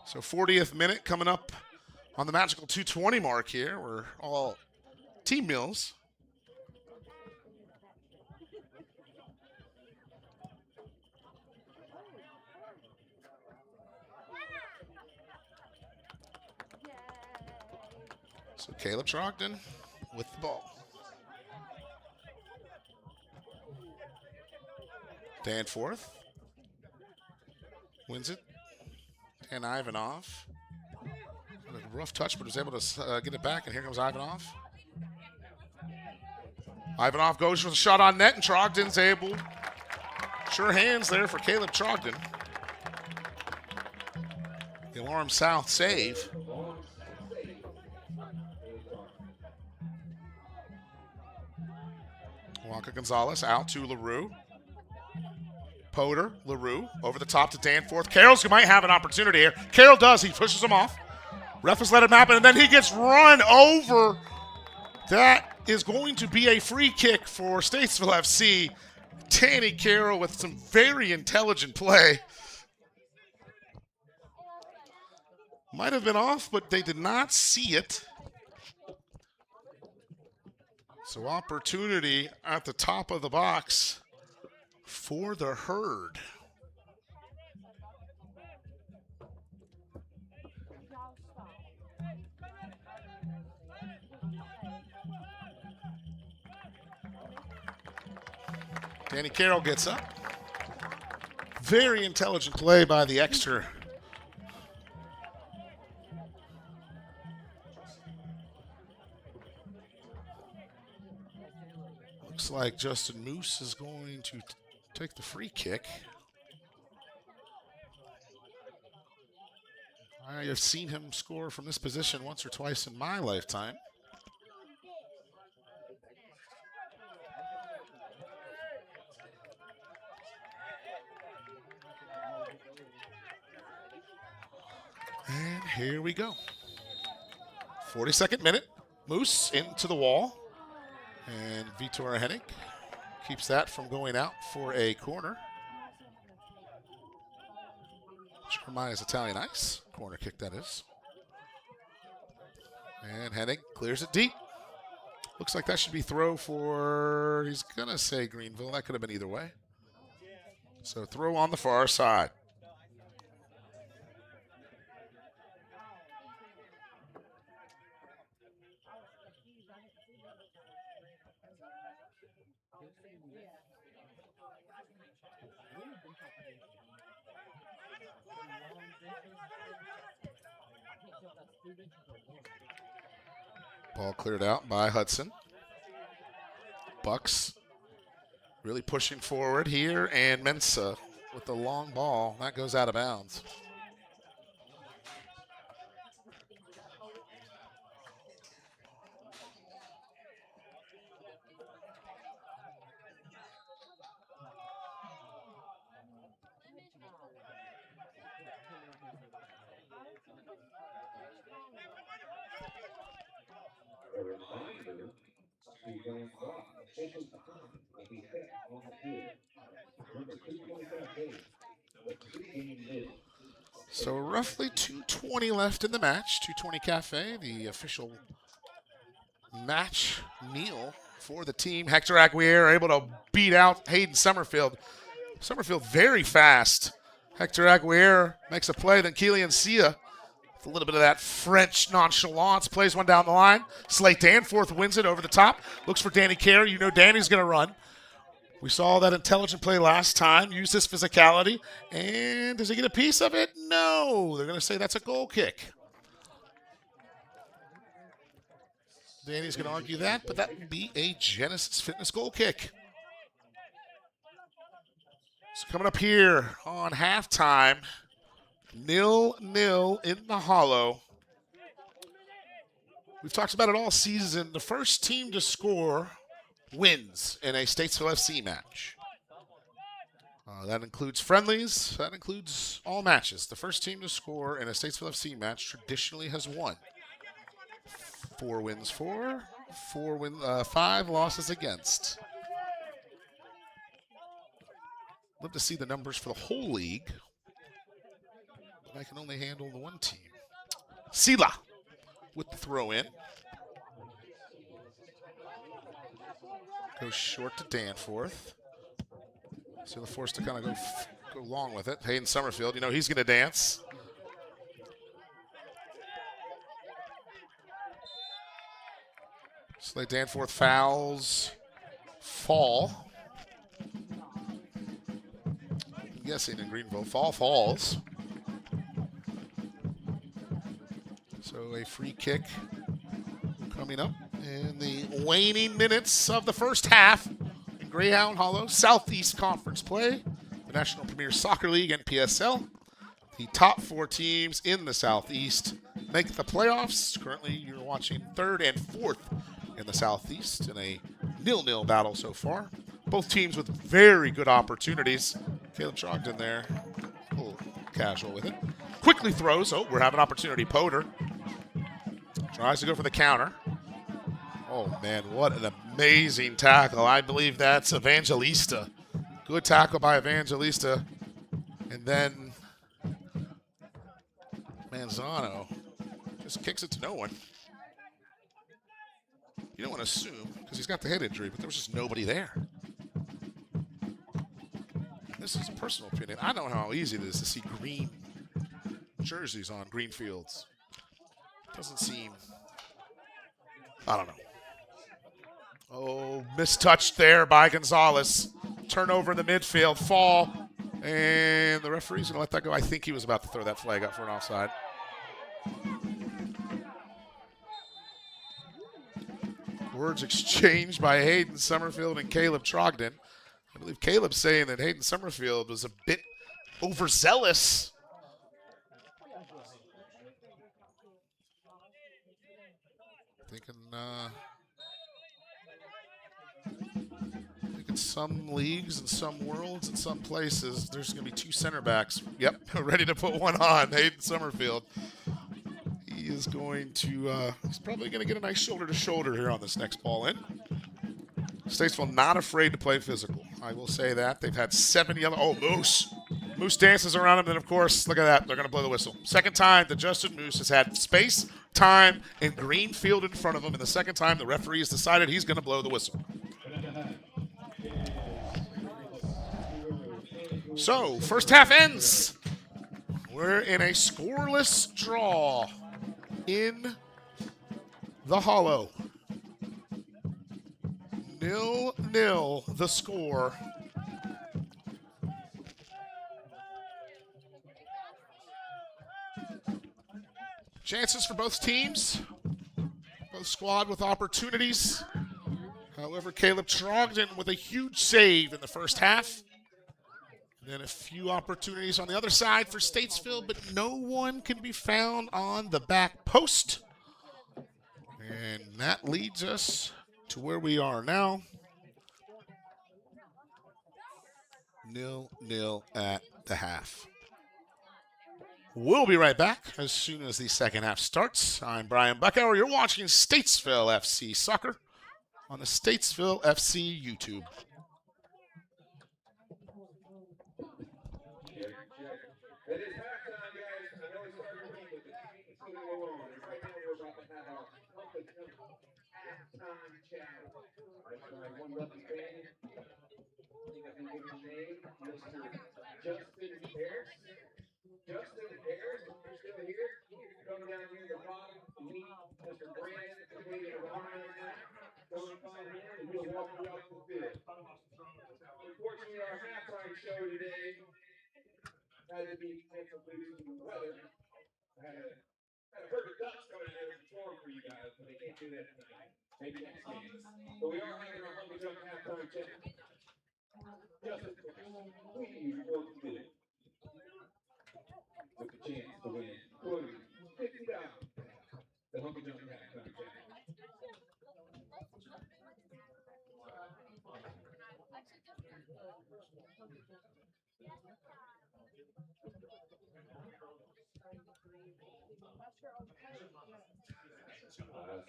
So 40th minute coming up on the magical 2:20 mark here. We're all team meals. So Caleb Trogdon with the ball. Danforth wins it. And Ivanov. A rough touch, but was able to get it back, and here comes Ivanov. Ivanov goes for the shot on net, and Trogdon's able. Sure hands there for Caleb Trogdon. The Alarm South save. Wonka Gonzalez out to LaRue. Potter, LaRue, over the top to Danforth. Carroll's might have an opportunity here. Carroll does. He pushes him off. Ref has let him happen, and then he gets run over. That is going to be a free kick for Statesville FC. Danny Carroll with some very intelligent play. Might have been off, but they did not see it. So opportunity at the top of the box for the Herd. Danny Carroll gets up. Very intelligent play by the extra. Looks like Justin Moose is going to take the free kick. I have seen him score from this position once or twice in my lifetime. And here we go. 42nd minute. Moose into the wall. And Vitor Hennig keeps that from going out for a corner. Jeremiah's Italian Ice. Corner kick, that is. And Hennig clears it deep. Looks like that should be throw for, he's going to say Greenville. That could have been either way. So throw on the far side. Ball cleared out by Hudson. Bucks really pushing forward here, and Mensa with the long ball. That goes out of bounds. So roughly 2:20 left in the match. 2:20 Cafe, the official match meal for the team. Hector Aguirre able to beat out Hayden Summerfield. Summerfield very fast. Hector Aguirre makes a play, then Keelan Sia with a little bit of that French nonchalance, plays one down the line. Slate Danforth wins it over the top. Looks for Danny Carey. You know Danny's going to run. We saw that intelligent play last time. Use this physicality. And does he get a piece of it? No. They're going to say that's a goal kick. Danny's going to argue that, but that would be a Genesis Fitness goal kick. So coming up here on halftime, 0-0 in the Hollow. We've talked about it all season. The first team to score wins in a Statesville FC match. That includes friendlies. That includes all matches. The first team to score in a Statesville FC match traditionally has won. 4 wins for, 5 losses against. Love to see the numbers for the whole league, but I can only handle the one team. Sila with the throw in. Goes short to Danforth. Sila forced to kind of go long with it. Hayden Summerfield, you know he's going to dance. Slay Danforth fouls. Fall. I'm guessing in Greenville. Fall falls. So a free kick coming up in the waning minutes of the first half in Greyhound Hollow Southeast Conference play. The National Premier Soccer League, NPSL. The top 4 teams in the Southeast make the playoffs. Currently, you're watching 3rd and 4th in the Southeast in a 0-0 battle so far. Both teams with very good opportunities. Caleb Trogdon there, a little casual with it. Quickly throws. Oh, we're having opportunity. Potter tries to go for the counter. Oh, man, what an amazing tackle. I believe that's Evangelista. Good tackle by Evangelista. And then Manzano just kicks it to no one. You don't want to assume, because he's got the head injury, but there was just nobody there. This is a personal opinion. I don't know how easy it is to see green jerseys on green fields. Doesn't seem, I don't know. Oh, mistouched there by Gonzalez. Turnover in the midfield, fall, and the referee's going to let that go. I think he was about to throw that flag up for an offside. Words exchanged by Hayden Summerfield and Caleb Trogdon. I believe Caleb's saying that Hayden Summerfield was a bit overzealous. Thinking some leagues and some worlds and some places, there's going to be 2 center backs. Yep, ready to put one on. Hayden Summerfield. He is going to, he's probably going to get a nice shoulder-to-shoulder here on this next ball in. Statesville not afraid to play physical. I will say that. They've had 7 yellow. Oh, Moose. Moose dances around him, and of course, look at that. They're going to blow the whistle. Second time that Justin Moose has had space, time, and green field in front of him, and the second time the referee has decided he's going to blow the whistle. So, first half ends. We're in a scoreless draw in the Hollow. 0-0 the score. Chances for both teams. Both squad with opportunities. However, Caleb Trogdon with a huge save in the first half. And then a few opportunities on the other side for Statesville, but no one can be found on the back post. And that leads us to where we are now. 0-0 at the half. We'll be right back as soon as the second half starts. I'm Brian Buckauer. You're watching Statesville FC Soccer on the Statesville FC YouTube. It is halftime, guys. I know it's hard to believe it. It's moving along. Right now, we're about to have our halftime chat. That's one lucky fan. I think I can give his name, Mr. Justin Harris. Justin Harris, if you're still here, come down here to the bottom, meet Mr. Grant, the Canadian Ryan. Go and find him, and he'll walk you out the field. Unfortunately, our halftime show today had to be canceled due to the weather. I had a herd of ducks coming in and perform for you guys, but they can't do that tonight. Maybe next game. But we are having our Hungry Junk halftime chat. Justin, please work to do with the chance to win $50. The Hungry Junk halftime chat.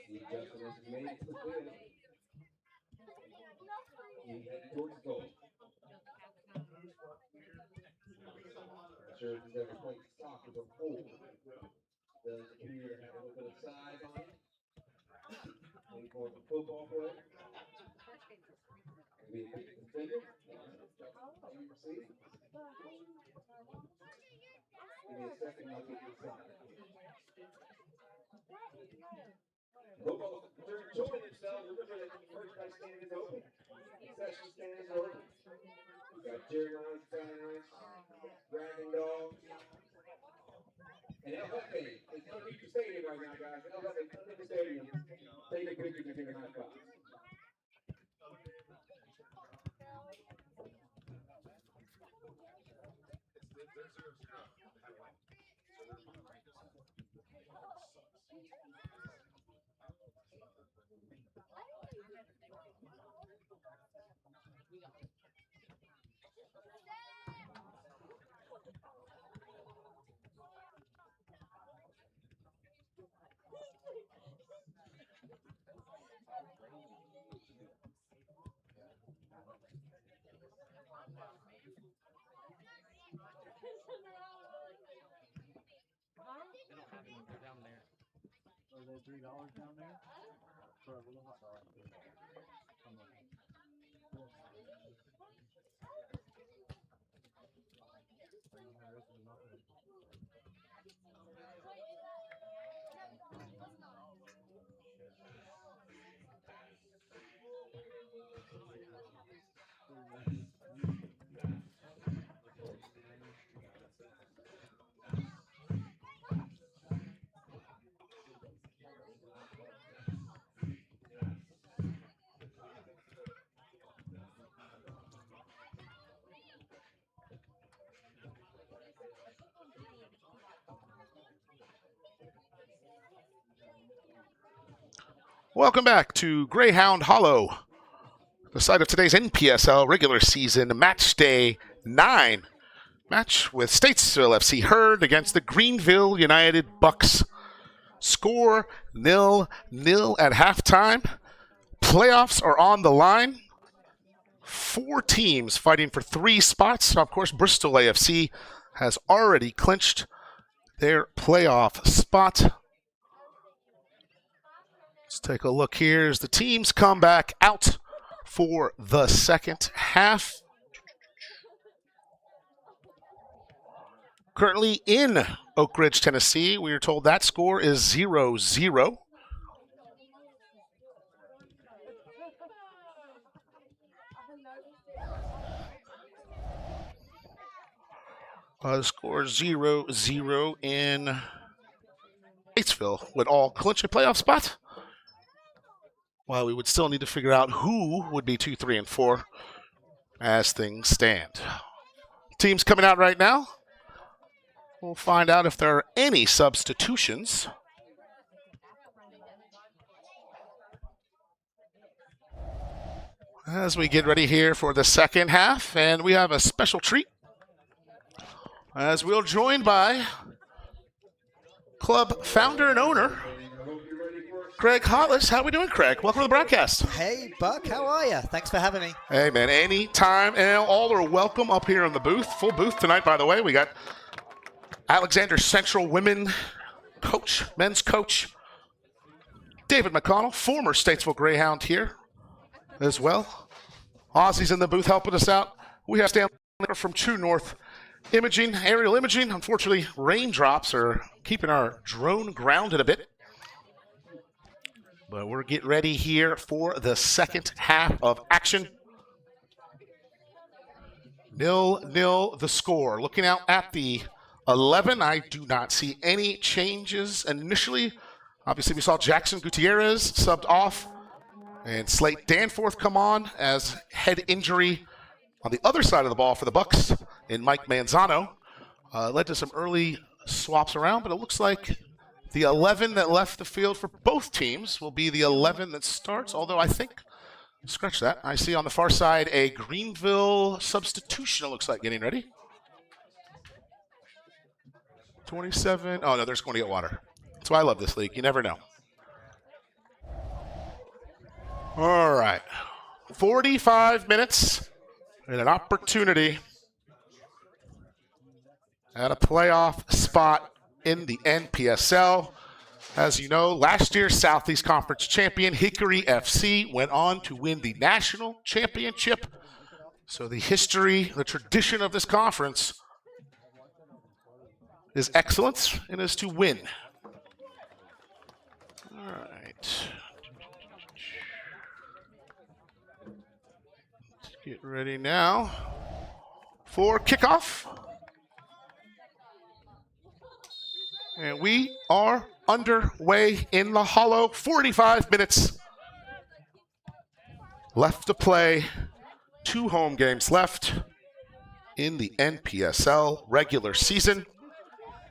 See Justin has made it to the field. He headed towards goal. Not sure if he's ever played soccer before. Does appear to have a little bit of size on him. Maybe more of a football player. Maybe a big defender. See? Give me a second, I'll get your side. Football, they're enjoying themselves. Remember that the merchandise stand is open. Concession stand is open. We got Jerry Lines, Sally Lines, Dragon Dog. And LFA is underneath the stadium right now, guys. LFA is underneath the stadium. Take a picture and give a high five. Are they $3 down there? For a little hot dog. Welcome back to Greyhound Hollow, the site of today's NPSL regular season Matchday 9 match with Statesville FC Herd against the Greenville United Bucks. Score 0-0 at halftime. Playoffs are on the line. 4 teams fighting for 3 spots. Of course, Bristol AFC has already clinched their playoff spot. Let's take a look here as the teams come back out for the second half. Currently in Oak Ridge, Tennessee, we are told that score is 0-0. The score 0-0 in Statesville would all clinch a playoff spot. While we would still need to figure out who would be 2, 3, and 4 as things stand. Teams coming out right now. We'll find out if there are any substitutions. As we get ready here for the second half, and we have a special treat as we're joined by club founder and owner Craig Hollis. How are we doing, Craig? Welcome to the broadcast. Hey, Buck. How are you? Thanks for having me. Hey, man. Anytime. And all are welcome up here in the booth. Full booth tonight, by the way. We got Alexander Central women coach, men's coach, David McConnell, former Statesville Greyhound here as well. Ozzy's in the booth helping us out. We have Stanley from True North Imaging, aerial imaging. Unfortunately, raindrops are keeping our drone grounded a bit. But we're getting ready here for the second half of action. 0-0 the score. Looking out at the 11, I do not see any changes initially. Obviously, we saw Jackson Gutierrez subbed off and Slate Danforth come on as head injury on the other side of the ball for the Bucks in Mike Manzano. Led to some early swaps around, but it looks like the 11 that left the field for both teams will be the 11 that starts, although I think, scratch that, I see on the far side a Greenville substitution, it looks like, getting ready. 27. Oh, no, they're just going to get water. That's why I love this league. You never know. All right. 45 minutes and an opportunity at a playoff spot in the NPSL. As you know, last year's Southeast Conference champion Hickory FC went on to win the national championship. So the history, the tradition of this conference is excellence and is to win. All right. Let's get ready now for kickoff. And we are underway in the Hollow. 45 minutes left to play. 2 home games left in the NPSL regular season.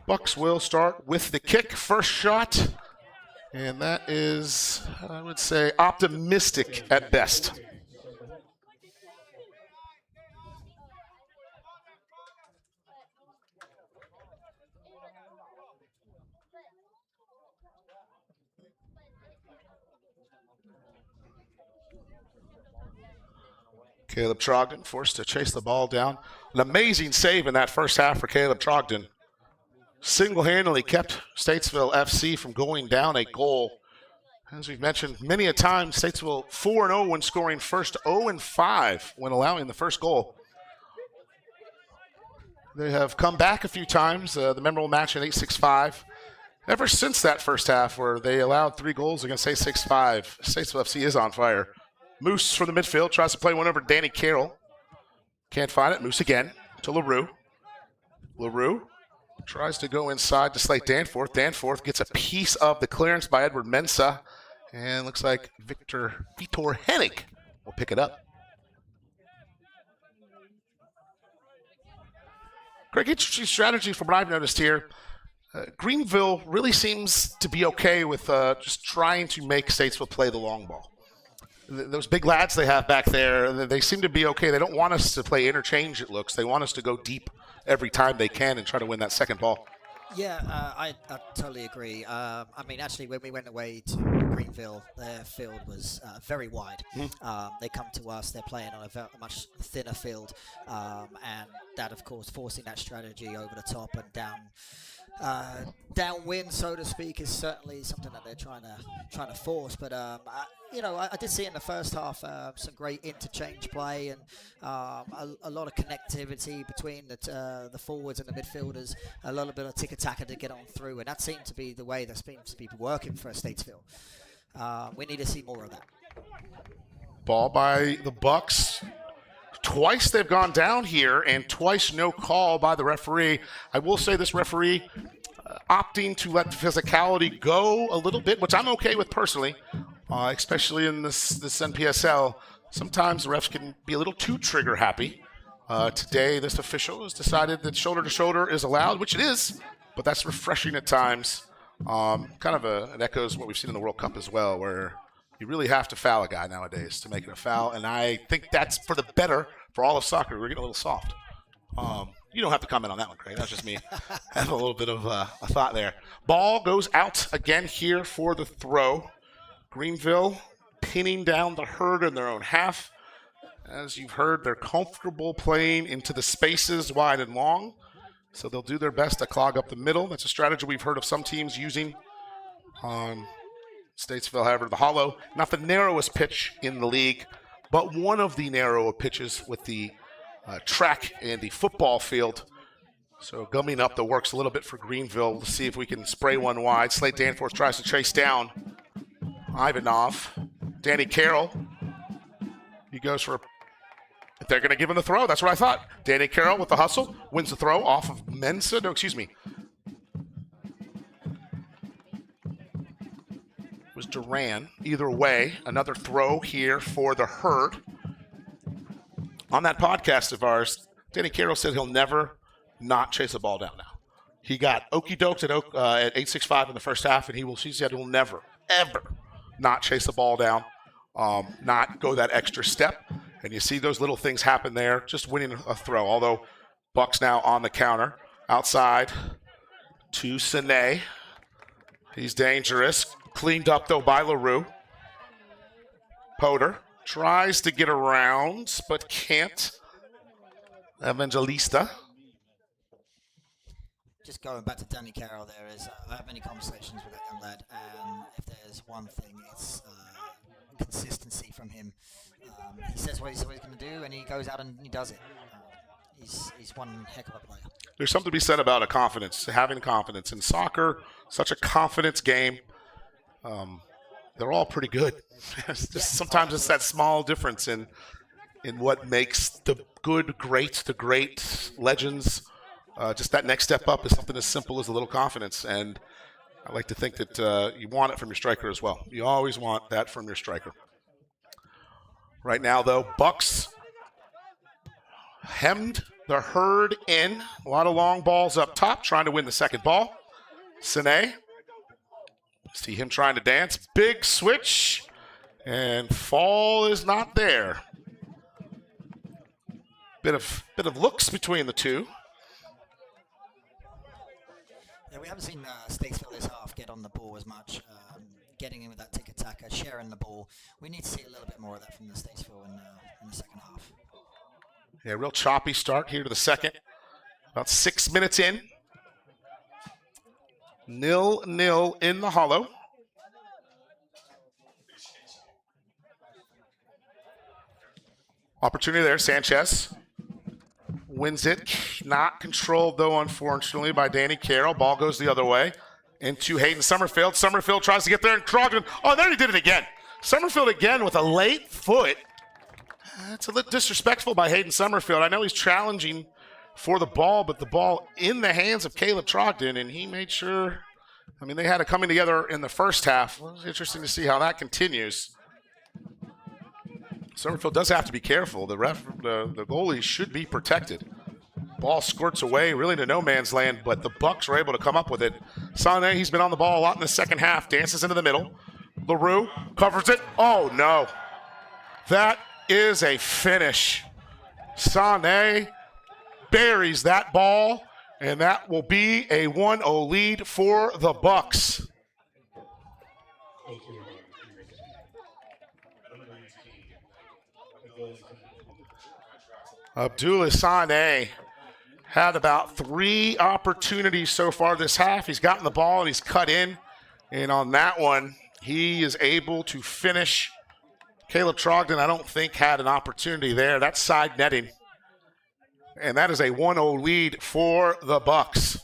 Bucks will start with the kick, first shot. And that is, I would say, optimistic at best. Caleb Trogdon forced to chase the ball down. An amazing save in that first half for Caleb Trogdon. Single-handedly kept Statesville FC from going down a goal. As we've mentioned many a time, Statesville 4-0 when scoring first, 0-5 when allowing the first goal. They have come back a few times, the memorable match in 8-6-5. Ever since that first half where they allowed 3 goals against 8-6-5, Statesville FC is on fire. Moose from the midfield tries to play one over Danny Carroll. Can't find it. Moose again to LaRue. LaRue tries to go inside to Slate Danforth. Danforth gets a piece of the clearance by Edward Mensah. And looks like Vitor Hennig will pick it up. Greg, interesting strategy from what I've noticed here. Greenville really seems to be okay with just trying to make Statesville play the long ball. Those big lads they have back there, they seem to be okay. They don't want us to play interchange, it looks. They want us to go deep every time they can and try to win that second ball. Yeah, I totally agree. I mean, actually, when we went away to Greenville, their field was very wide. They come to us, they're playing on a much thinner field, and that, of course, forcing that strategy over the top and downwind, so to speak, is certainly something that they're trying to force. But I did see in the first half some great interchange play and a lot of connectivity between the forwards and the midfielders. A little bit of tick-a-tacker to get on through, and that seemed to be the way that seems to be working for Statesville. We need to see more of that. Ball by the Bucks. Twice they've gone down here, and twice no call by the referee. I will say this referee opting to let the physicality go a little bit, which I'm okay with personally, especially in this NPSL. Sometimes the refs can be a little too trigger happy. Today, this official has decided that shoulder-to-shoulder is allowed, which it is, but that's refreshing at times. It echoes what we've seen in the World Cup as well, where you really have to foul a guy nowadays to make it a foul, and I think that's for the better for all of soccer. We're getting a little soft. You don't have to comment on that one, Craig. That's just me. I have a little bit of a thought there. Ball goes out again here for the throw. Greenville pinning down the herd in their own half. As you've heard, they're comfortable playing into the spaces wide and long, so they'll do their best to clog up the middle. That's a strategy we've heard of some teams using. Statesville, however, the Hollow, not the narrowest pitch in the league, but one of the narrower pitches with the track and the football field. So gumming up the works a little bit for Greenville to see if we can spray one wide. Slate Danforth tries to chase down Ivanov. Danny Carroll. He goes for if they're going to give him the throw. That's what I thought. Danny Carroll with the hustle. Wins the throw off of Mensah. No, excuse me. It was Duran. Either way, another throw here for the herd. On that podcast of ours, Danny Carroll said he'll never not chase a ball down now. He got okey doked at 8-6-5 in the first half, and he said he'll never, ever not chase the ball down, not go that extra step. And you see those little things happen there, just winning a throw. Although Bucks now on the counter. Outside, to Sine. He's dangerous. Cleaned up, though, by LaRue. Potter tries to get around, but can't. Evangelista. Just going back to Danny Carroll, there is I have many conversations with that young lad, and if there's one thing, it's consistency from him. He says what he's going to do, and he goes out and he does it. He's one heck of a player. There's something to be said about having confidence. In soccer, such a confidence game. They're all pretty good. Sometimes it's that small difference in what makes the good greats, the great legends. Just that next step up is something as simple as a little confidence. And I like to think that you want it from your striker as well. You always want that from your striker. Right now, though, Bucks hemmed the herd in. A lot of long balls up top, trying to win the second ball. Sine. See him trying to dance. Big switch. And fall is not there. Bit of looks between the two. Yeah, we haven't seen Statesville this half get on the ball as much, getting in with that tick-attacker, sharing the ball. We need to see a little bit more of that from the Statesville in the second half. Yeah, real choppy start here to the second. About 6 minutes in. 0-0 in the Hollow. Opportunity there, Sanchez. Wins it. Not controlled, though, unfortunately, by Danny Carroll. Ball goes the other way. Into Hayden Summerfield. Summerfield tries to get there, and Crogden. Oh, there he did it again. Summerfield again with a late foot. That's a little disrespectful by Hayden Summerfield. I know he's challenging for the ball, but the ball in the hands of Caleb Trogdon, and he made sure. I mean, they had it coming together in the first half. Well, it's interesting to see how that continues. Summerfield does have to be careful. The goalie should be protected. Ball squirts away, really to no man's land, but the Bucks are able to come up with it. Sane, he's been on the ball a lot in the second half. Dances into the middle. LaRue covers it. Oh, no. That is a finish. Sane buries that ball, and that will be a 1-0 lead for the Bucks. Abdullah Sane had about 3 opportunities so far this half. He's gotten the ball and he's cut in. And on that one, he is able to finish. Caleb Trogdon, I don't think, had an opportunity there. That's side netting. And that is a 1-0 lead for the Bucks.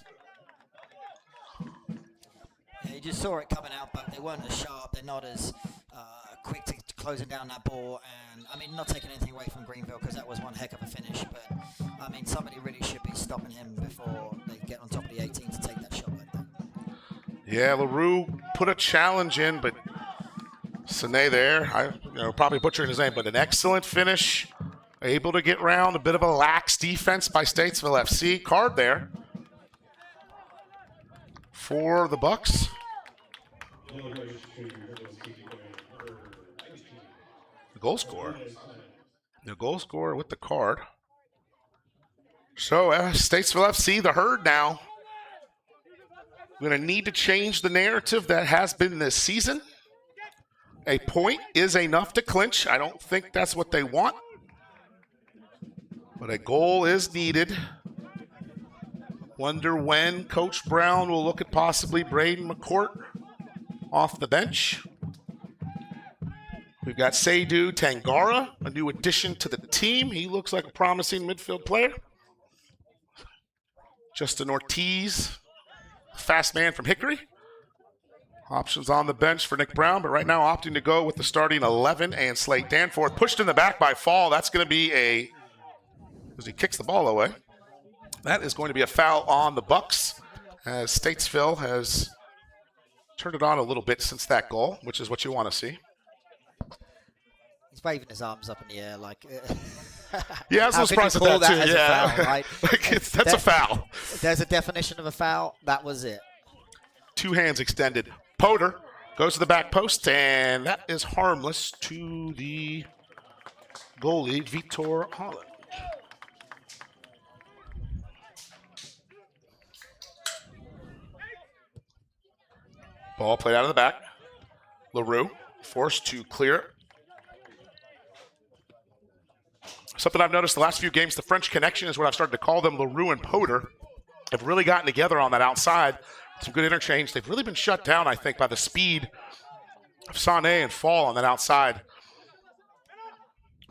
Yeah, you just saw it coming out, but they weren't as sharp. They're not as quick to closing down that ball. And, I mean, not taking anything away from Greenville because that was one heck of a finish. But, I mean, somebody really should be stopping him before they get on top of the 18 to take that shot like that. Yeah, LaRue put a challenge in, but Sine there, probably butchering his name, but an excellent finish. Able to get round. A bit of a lax defense by Statesville FC. Card there for the Bucks. The goal scorer. The goal scorer with the card. So Statesville FC, the herd now. We're going to need to change the narrative that has been this season. A point is enough to clinch. I don't think that's what they want. But a goal is needed. Wonder when Coach Brown will look at possibly Braden McCourt off the bench. We've got Seydou Tangara, a new addition to the team. He looks like a promising midfield player. Justin Ortiz, fast man from Hickory. Options on the bench for Nick Brown, but right now opting to go with the starting 11 and Slate Danforth. Pushed in the back by Fall. That's going to be as he kicks the ball away. That is going to be a foul on the Bucks, as Statesville has turned it on a little bit since that goal, which is what you want to see. He's waving his arms up in the air like... Yeah, I was a little surprised at that, too. As yeah. a foul, right? That's a foul. There's a definition of a foul. That was it. 2 hands extended. Potter goes to the back post, and that is harmless to the goalie, Vitor Holland. Ball played out of the back. LaRue forced to clear it. Something I've noticed the last few games, the French connection is what I've started to call them. LaRue and Potter have really gotten together on that outside. Some good interchange. They've really been shut down, I think, by the speed of Sané and Fall on that outside.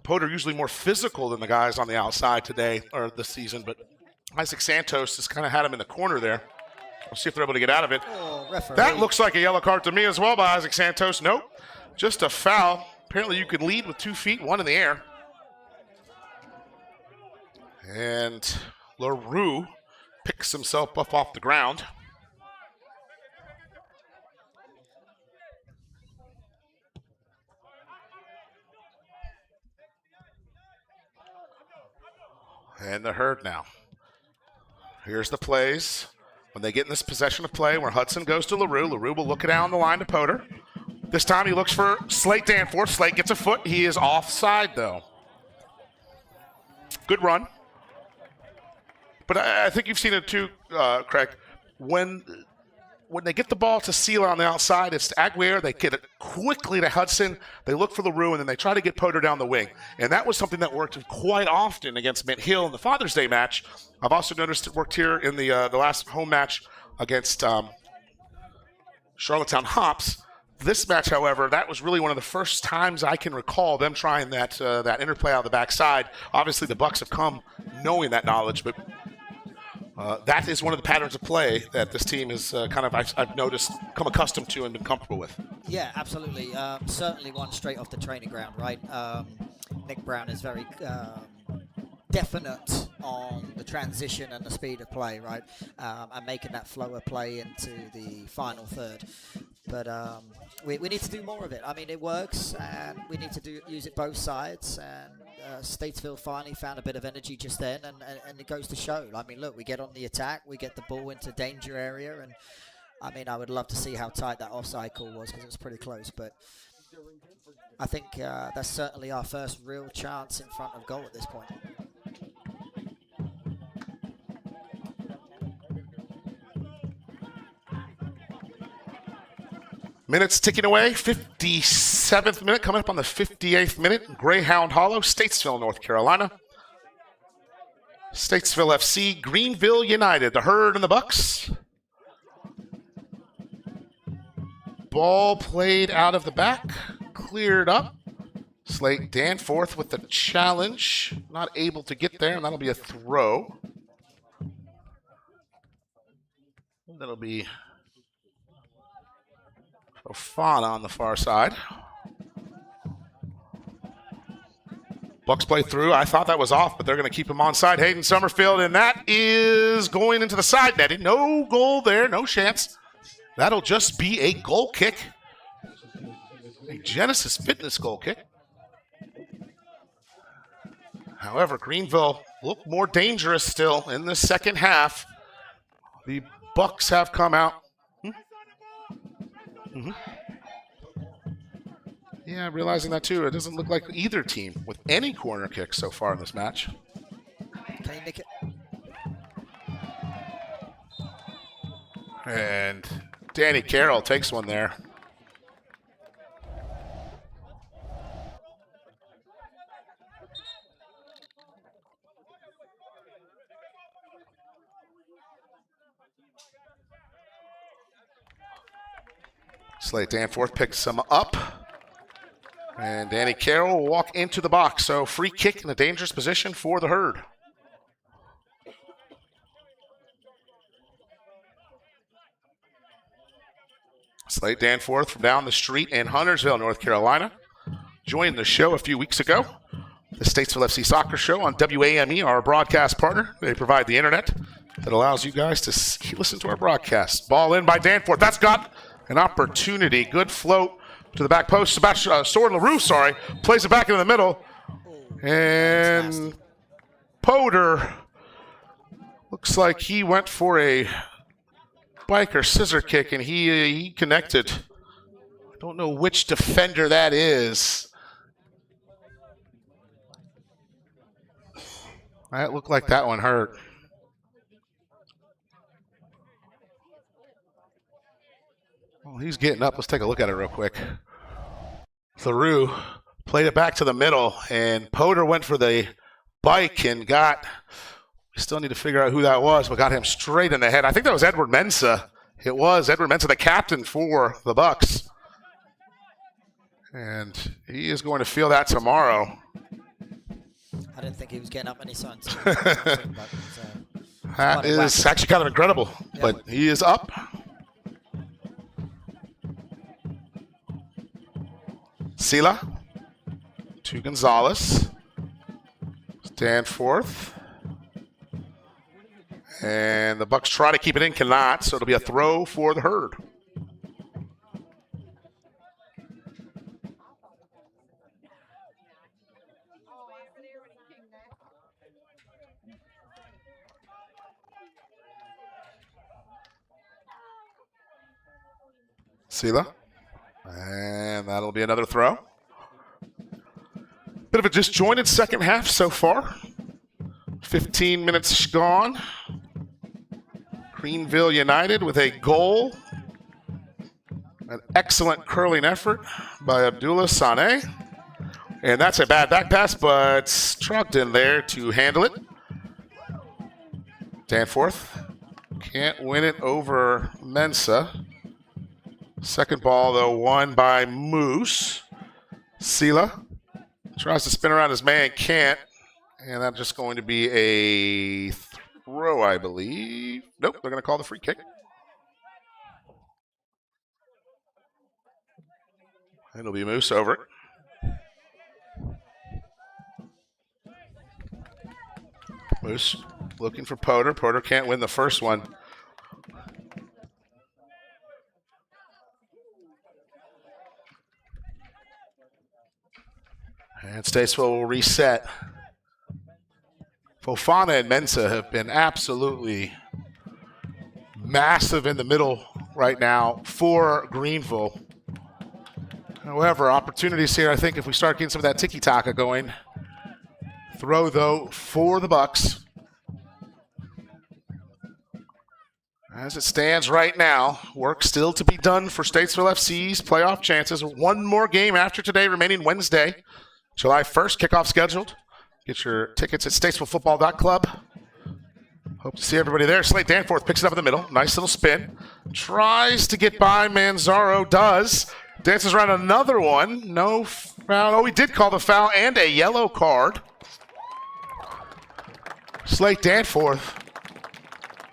Potter usually more physical than the guys on the outside today, or this season, but Isaac Santos has kind of had him in the corner there. We'll see if they're able to get out of it. That looks like a yellow card to me as well by Isaac Santos. Nope, just a foul. Apparently you can lead with 2 feet, one in the air. And LaRue picks himself up off the ground. And the Herd now. Here's the plays. When they get in this possession of play where Hudson goes to LaRue, LaRue will look it down the line to Potter. This time he looks for Slate Danforth. Slate gets a foot. He is offside, though. Good run. But I think you've seen it too, Craig. When they get the ball to Sela on the outside, it's to Aguirre. They get it quickly to Hudson. They look for LaRue, and then they try to get Potter down the wing. And that was something that worked quite often against Mint Hill in the Father's Day match. I've also noticed it worked here in the last home match against Charlottetown Hops. This match, however, that was really one of the first times I can recall them trying that interplay out of the backside. Obviously, the Bucks have come knowing that knowledge, but that is one of the patterns of play that this team is I've noticed, come accustomed to and been comfortable with. Yeah, absolutely. Certainly one straight off the training ground, right? Nick Brown is very definite on the transition and the speed of play, right? And making that flow of play into the final third. But we need to do more of it. I mean, it works, and we need to use it both sides. And Statesville finally found a bit of energy just then, and it goes to show. I mean, look, we get on the attack, we get the ball into danger area, and I mean, I would love to see how tight that offside call was because it was pretty close. But I think that's certainly our first real chance in front of goal at this point. Minutes ticking away, 57th minute, coming up on the 58th minute. Greyhound Hollow, Statesville, North Carolina. Statesville FC, Greenville United, the Herd and the Bucks. Ball played out of the back, cleared up. Slate Danforth with the challenge, not able to get there, and that'll be a throw. That'll be Fofana on the far side. Bucks play through. I thought that was off, but they're going to keep him onside. Hayden Summerfield, and that is going into the side netting. No goal there, no chance. That'll just be a goal kick. A Genesis Fitness goal kick. However, Greenville looked more dangerous still in the second half. The Bucks have come out. Yeah, realizing that too. It doesn't look like either team with any corner kicks so far in this match. Can you nick it? And Danny Carroll takes one there. Slate Danforth picks him up. And Danny Carroll will walk into the box. So free kick in a dangerous position for the Herd. Slate Danforth from down the street in Huntersville, North Carolina. Joined the show a few weeks ago. The Statesville FC Soccer Show on WAME, our broadcast partner. They provide the internet that allows you guys to listen to our broadcast. Ball in by Danforth. That's got an opportunity. Good float to the back post. Soren LaRue, plays it back into the middle. And Potter looks like he went for a biker scissor kick, and he connected. I don't know which defender that is. That looked like that one hurt. Well, he's getting up. Let's take a look at it real quick. Theroux played it back to the middle, and Potter went for the bike and got, we still need to figure out who that was, but got him straight in the head. I think that was Edward Mensah. It was Edward Mensah, the captain for the Bucks. And he is going to feel that tomorrow. I didn't think he was getting up any signs. That is actually kind of incredible, but he is up. Sila to Gonzalez. Danforth. And the Bucks try to keep it in, cannot, so it'll be a throw for the Herd. Sila. And that'll be another throw. Bit of a disjointed second half so far. 15 minutes gone. Greenville United with a goal. An excellent curling effort by Abdullah Saneh. And that's a bad back pass, but Trogdon there to handle it. Danforth can't win it over Mensah. Second ball, though, won by Moose. Sila tries to spin around his man, can't. And that's just going to be a throw, I believe. Nope, they're going to call the free kick. And it'll be Moose over it. Moose looking for Potter. Potter can't win the first one. And Statesville will reset. Fofana and Mensah have been absolutely massive in the middle right now for Greenville. However, opportunities here, I think, if we start getting some of that tiki-taka going. Throw, though, for the Bucks. As it stands right now, work still to be done for Statesville FC's playoff chances. One more game after today, remaining Wednesday, July 1st, kickoff scheduled. Get your tickets at statesvillefootball.club. Hope to see everybody there. Slate Danforth picks it up in the middle. Nice little spin. Tries to get by Manzaro. Does. Dances around another one. No foul. Oh, he did call the foul and a yellow card. Slate Danforth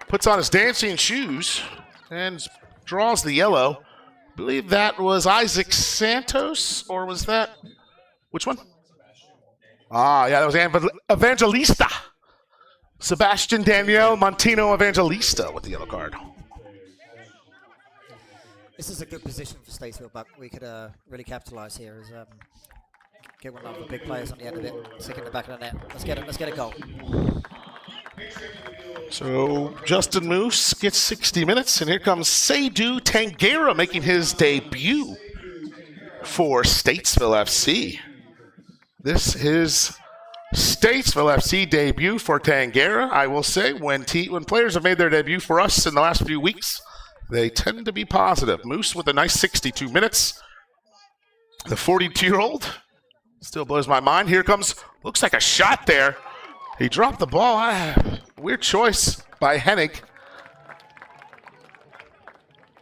puts on his dancing shoes and draws the yellow. I believe that was Isaac Santos, or was that, which one? Ah, yeah, that was Evangelista. Sebastian Daniel Montino Evangelista with the yellow card. This is a good position for Statesville, but we could really capitalize here. Get one of the big players on the end of it, stick it in the back of the net. Let's get a goal. So Justin Moose gets 60 minutes, and here comes Seydou Tangera making his debut for Statesville FC. This is Statesville FC debut for Tangera. I will say, when players have made their debut for us in the last few weeks, they tend to be positive. Moose with a nice 62 minutes. The 42-year-old still blows my mind. Here comes, looks like a shot there. He dropped the ball. Weird choice by Hennig.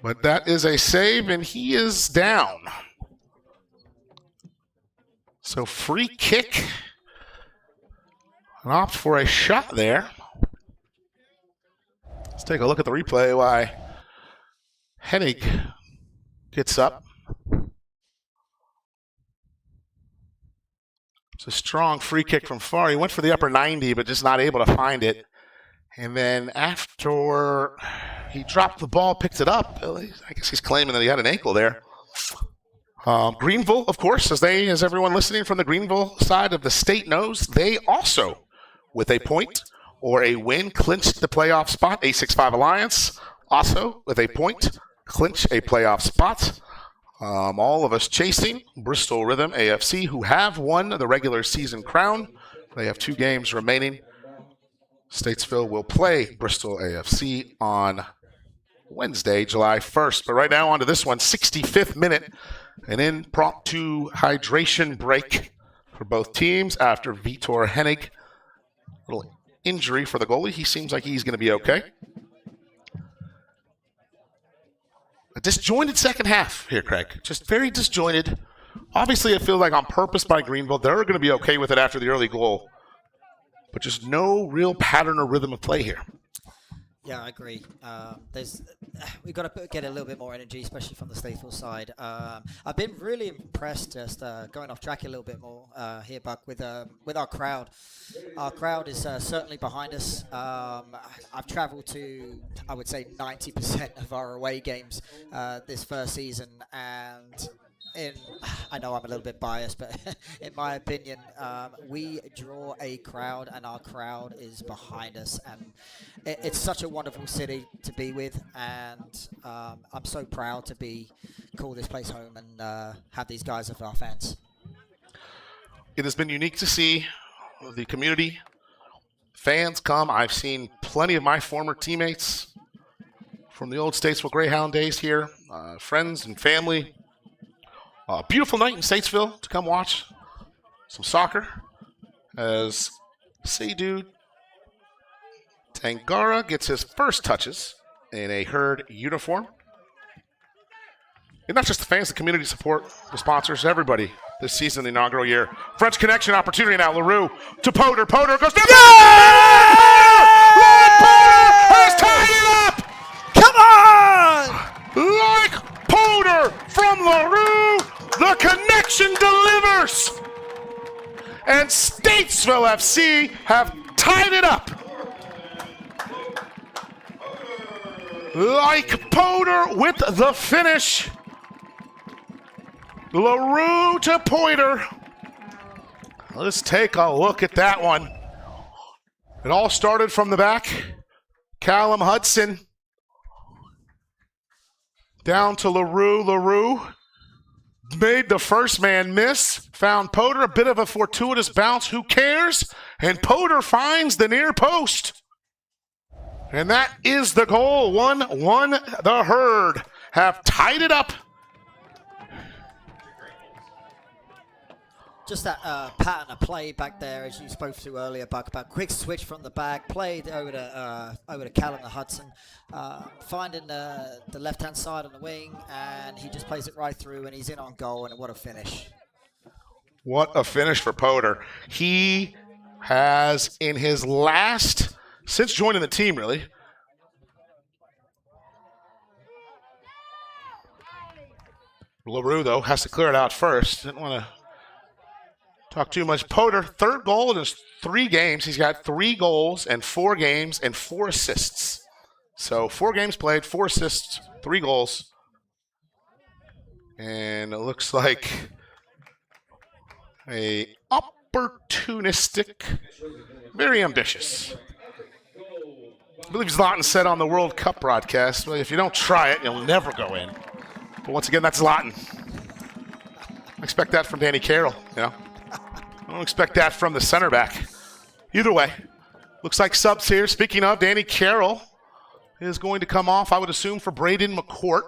But that is a save, and he is down. So free kick. And opt for a shot there. Let's take a look at the replay why Hennig gets up. It's a strong free kick from far. He went for the upper 90, but just not able to find it. And then after he dropped the ball, picked it up, I guess he's claiming that he had an ankle there. Greenville, of course, as everyone listening from the Greenville side of the state knows, they also, with a point or a win, clinched the playoff spot. A65 Alliance, also with a point, clinch a playoff spot. All of us chasing Bristol Rhythm AFC, who have won the regular season crown. They have 2 games remaining. Statesville will play Bristol AFC on Wednesday, July 1st. But right now, on to this one, 65th minute, an impromptu hydration break for both teams after Vitor Hennig. Little injury for the goalie. He seems like he's going to be okay. A disjointed second half here, Craig. Just very disjointed. Obviously, it feels like on purpose by Greenville. They're going to be okay with it after the early goal. But just no real pattern or rhythm of play here. Yeah, I agree. We've got to get a little bit more energy, especially from the Statesville side. I've been really impressed, just going off track a little bit more here, Buck, with our crowd. Our crowd is certainly behind us. I've travelled to, I would say, 90% of our away games this first season, and I know I'm a little bit biased, but in my opinion, we draw a crowd, and our crowd is behind us, and it's such a wonderful city to be with, and I'm so proud to call this place home and have these guys as our fans. It has been unique to see the community, fans come. I've seen plenty of my former teammates from the old Statesville Greyhound days here, friends and family. A beautiful night in Statesville to come watch some soccer as Seydou Tangara gets his first touches in a Herd uniform. And not just the fans, the community support, the sponsors, everybody this season, the inaugural year. French connection opportunity now. LaRue to Potter. Potter goes down. Lloyd Potter has tied it up! Come on! Like Potter from LaRue. The connection delivers. And Statesville FC have tied it up. Like Potter with the finish. LaRue to Potter. Let's take a look at that one. It all started from the back. Callum Hudson down to LaRue. LaRue made the first man miss. Found Potter, a bit of a fortuitous bounce. Who cares? And Potter finds the near post. And that is the goal. 1-1. The Herd have tied it up. Just that pattern of play back there, as you spoke to earlier, Buck, about quick switch from the back, played over to Callum Hudson, finding the left-hand side on the wing, and he just plays it right through, and he's in on goal, and what a finish. What a finish for Potter. He has, in his last, since joining the team, really, LaRue, though, has to clear it out first. Didn't want to talk too much. Potter, third goal in his 3 games. He's got 3 goals and 4 games and 4 assists. So 4 games played, 4 assists, 3 goals. And it looks like a opportunistic, very ambitious. I believe Zlatan said on the World Cup broadcast, well, if you don't try it, you'll never go in. But once again, that's Zlatan. I expect that from Danny Carroll, you know. I don't expect that from the center back. Either way, looks like subs here. Speaking of, Danny Carroll is going to come off, I would assume, for Braden McCourt.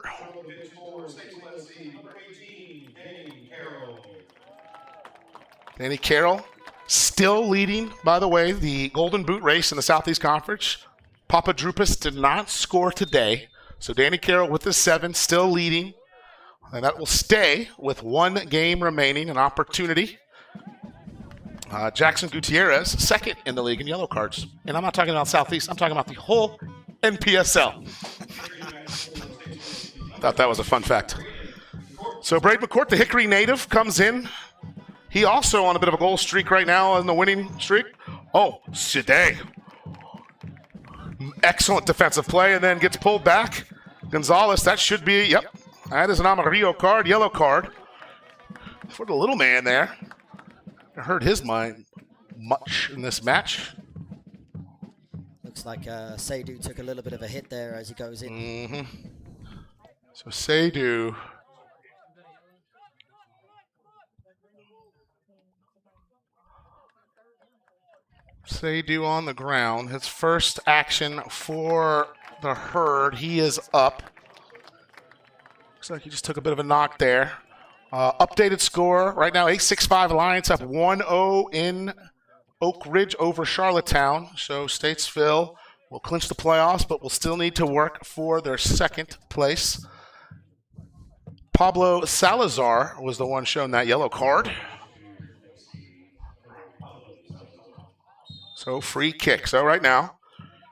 Danny Carroll still leading, by the way, the Golden Boot race in the Southeast Conference. Papadroupas did not score today. So Danny Carroll with the 7, still leading. And that will stay with 1 game remaining, an opportunity. Jackson Gutierrez, second in the league in yellow cards. And I'm not talking about Southeast. I'm talking about the whole NPSL. Thought that was a fun fact. So Braden McCourt, the Hickory native, comes in. He also on a bit of a goal streak right now in the winning streak. Oh, Sidé. Excellent defensive play and then gets pulled back. Gonzalez, that should be, yep, that is an amarillo card, yellow card for the little man there. I hurt his mind much in this match. Looks like Seydou took a little bit of a hit there as he goes in. Mm-hmm. So Seydou. Seydou on the ground. His first action for the Herd. He is up. Looks like he just took a bit of a knock there. Updated score right now, 8-6-5 Alliance up 1-0 in Oak Ridge over Charlottetown. So Statesville will clinch the playoffs, but will still need to work for their second place. Pablo Salazar was the one shown that yellow card. So free kick. So right now,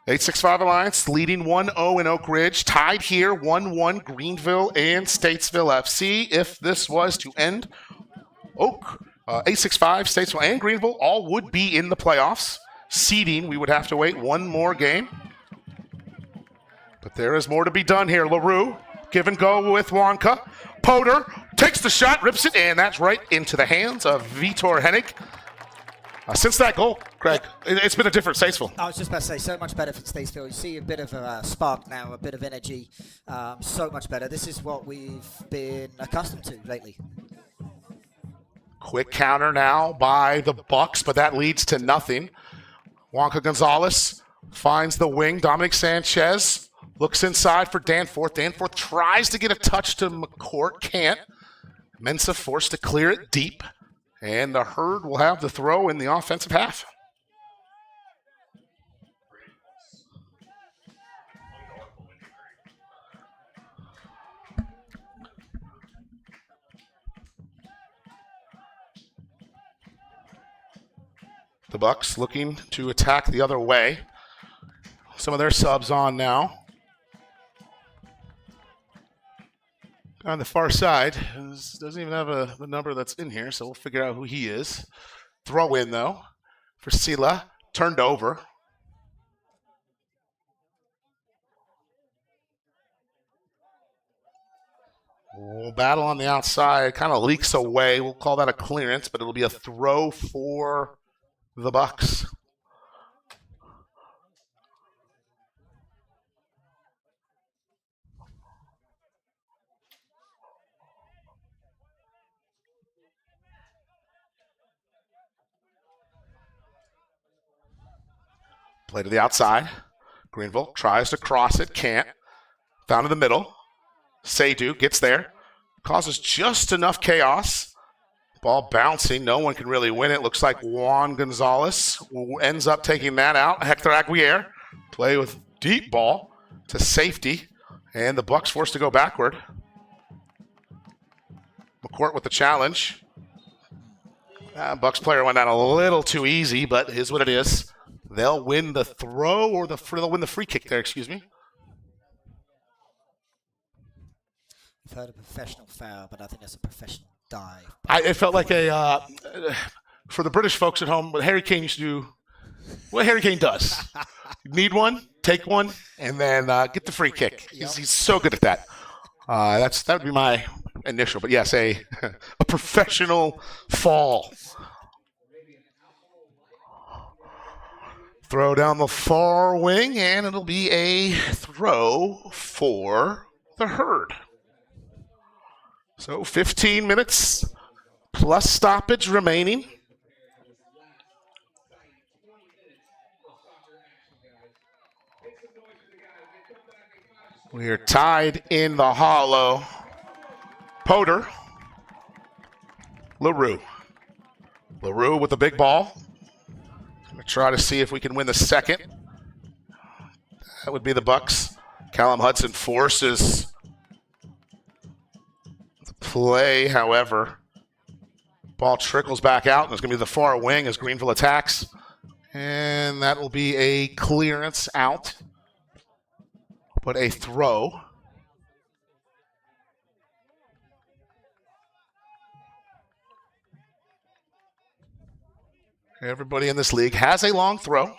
8-6-5 Alliance leading 1-0 in Oak Ridge. Tied here, 1-1 Greenville and Statesville FC. If this was to end, 8-6-5, Statesville and Greenville all would be in the playoffs. Seeding, we would have to wait one more game. But there is more to be done here. LaRue, give and go with Wonka. Poder takes the shot, rips it, and that's right into the hands of Vitor Hennig. Since that goal, Greg, it's been a different Statesville. I was just about to say, so much better for Statesville. You see a bit of a spark now, a bit of energy. So much better. This is what we've been accustomed to lately. Quick counter now by the Bucks, but that leads to nothing. Wonka Gonzalez finds the wing. Dominic Sanchez looks inside for Danforth. Danforth tries to get a touch to McCourt, can't. Mensah forced to clear it deep. And the Herd will have the throw in the offensive half. The Bucks looking to attack the other way. Some of their subs on now. On the far side, doesn't even have the number that's in here, so we'll figure out who he is. Throw in, though, for Sila. Turned over. Battle on the outside. Kind of leaks away. We'll call that a clearance, but it'll be a throw for the Bucks. Play to the outside. Greenville tries to cross it, can't. Found in the middle. Seydu gets there. Causes just enough chaos. Ball bouncing. No one can really win it. Looks like Juan Gonzalez ends up taking that out. Hector Aguirre play with deep ball to safety. And the Bucks forced to go backward. McCourt with the challenge. Bucks player went down a little too easy, but it is what it is. They'll win the throw, or they'll win the free kick there, excuse me. I've heard a professional foul, but I think that's a professional dive. It felt like for the British folks at home, what Harry Kane used to do, what Harry Kane does. Need one, take one, and then get the free kick. He's so good at that. That would be my initial, but yes, a professional fall. Throw down the far wing, and it'll be a throw for the Herd. So 15 minutes plus stoppage remaining. We are tied in the Hollow. Poder. LaRue. LaRue with the big ball. Gonna try to see if we can win the second. That would be the Bucks. Callum Hudson forces the play, however. Ball trickles back out, and it's going to be the far wing as Greenville attacks. And that will be a clearance out, but a throw. Everybody in this league has a long throw.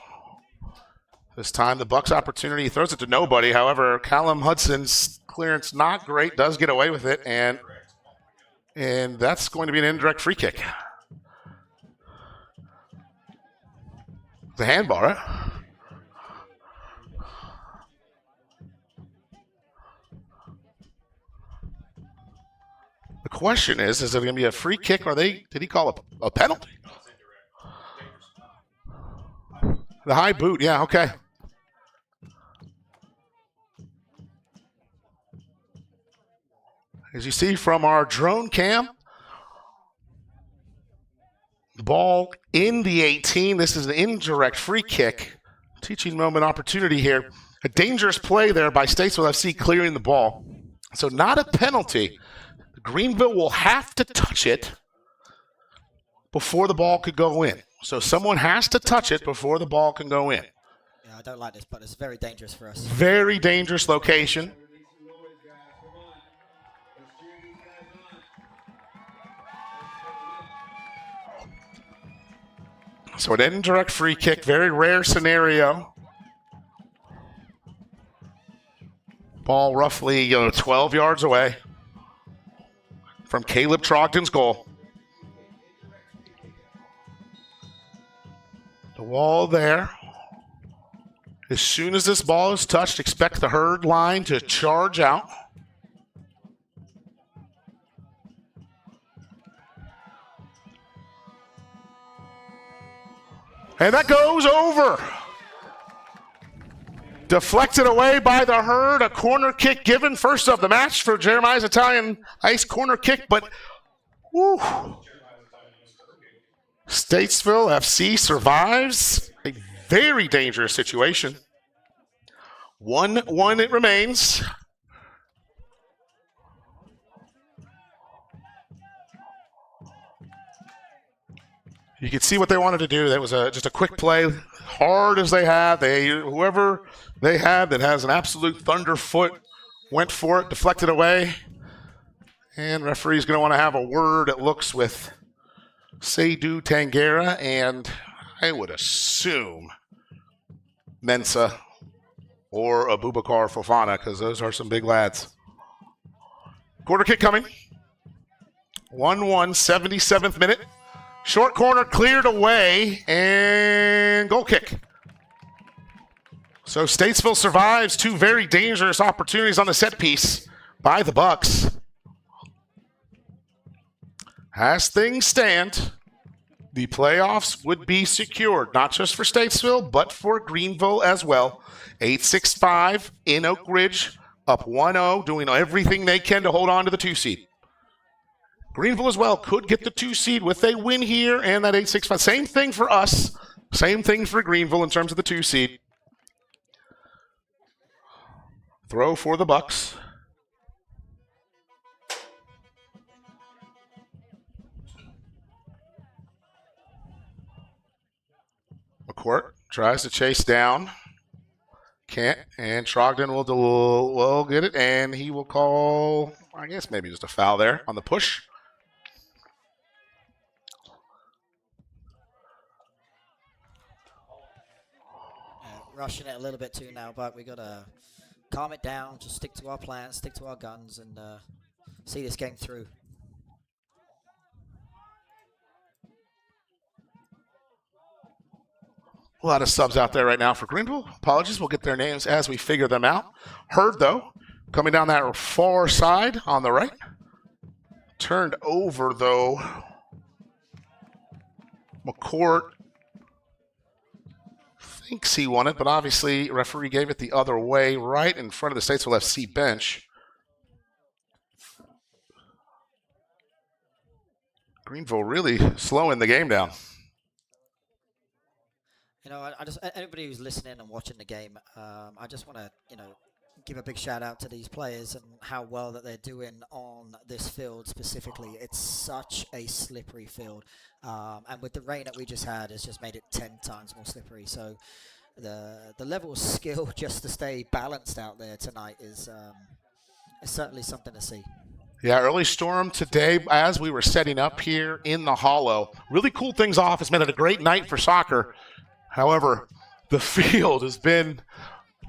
This time the Bucks opportunity, throws it to nobody. However, Callum Hudson's clearance not great, does get away with it, and that's going to be an indirect free kick. The handball, right? The question is it going to be a free kick, or did he call a penalty? The high boot, yeah, okay. As you see from our drone cam, ball in the 18. This is an indirect free kick. Teaching moment opportunity here. A dangerous play there by Statesville FC clearing the ball. So not a penalty. Greenville will have to touch it before the ball could go in. So someone has to touch it before the ball can go in. Yeah, I don't like this, but it's very dangerous for us. Very dangerous location. So an indirect free kick, very rare scenario. Ball roughly 12 yards away from Caleb Trogdon's goal. The wall there. As soon as this ball is touched, expect the herd line to charge out. And that goes over. Deflected away by the herd. A corner kick given. First of the match for Jeremiah's Italian Ice corner kick. But, whew. Statesville FC survives a very dangerous situation. 1-1 it remains. You can see what they wanted to do. That was just a quick play, hard as they had. Whoever they had that has an absolute thunder foot went for it, deflected away. And referee's going to want to have a word, it looks, with Seydou Tangera and I would assume Mensa or Abubakar Fofana, because those are some big lads. Quarter kick coming. 1-1, 77th minute. Short corner cleared away, and goal kick. So Statesville survives two very dangerous opportunities on the set piece by the Bucks. As things stand, the playoffs would be secured, not just for Statesville, but for Greenville as well. 8-6-5 in Oak Ridge, up 1-0, doing everything they can to hold on to the 2 seed. Greenville as well could get the 2 seed with a win here and that 8-6-5. Same thing for us. Same thing for Greenville in terms of the 2 seed. Throw for the Bucks. McCourt tries to chase down. Can't. And Trogdon will get it, and he will call, I guess, maybe just a foul there on the push. Rushing it a little bit too now, but we got to calm it down, just stick to our plans, stick to our guns, and see this game through. A lot of subs out there right now for Greenville. Apologies, we'll get their names as we figure them out. Herd, though, coming down that far side on the right. Turned over, though. McCourt thinks he won it, but obviously referee gave it the other way, right in front of the Statesville FC bench. Greenville really slowing the game down. You know, I just, anybody who's listening and watching the game, I just want to, give a big shout out to these players and how well that they're doing on this field specifically. It's such a slippery field. And with the rain that we just had, it's just made it 10 times more slippery. So the level of skill just to stay balanced out there tonight is certainly something to see. Yeah, early storm today as we were setting up here in the Hollow. Really cooled things off. It's been a great night for soccer. However, the field has been,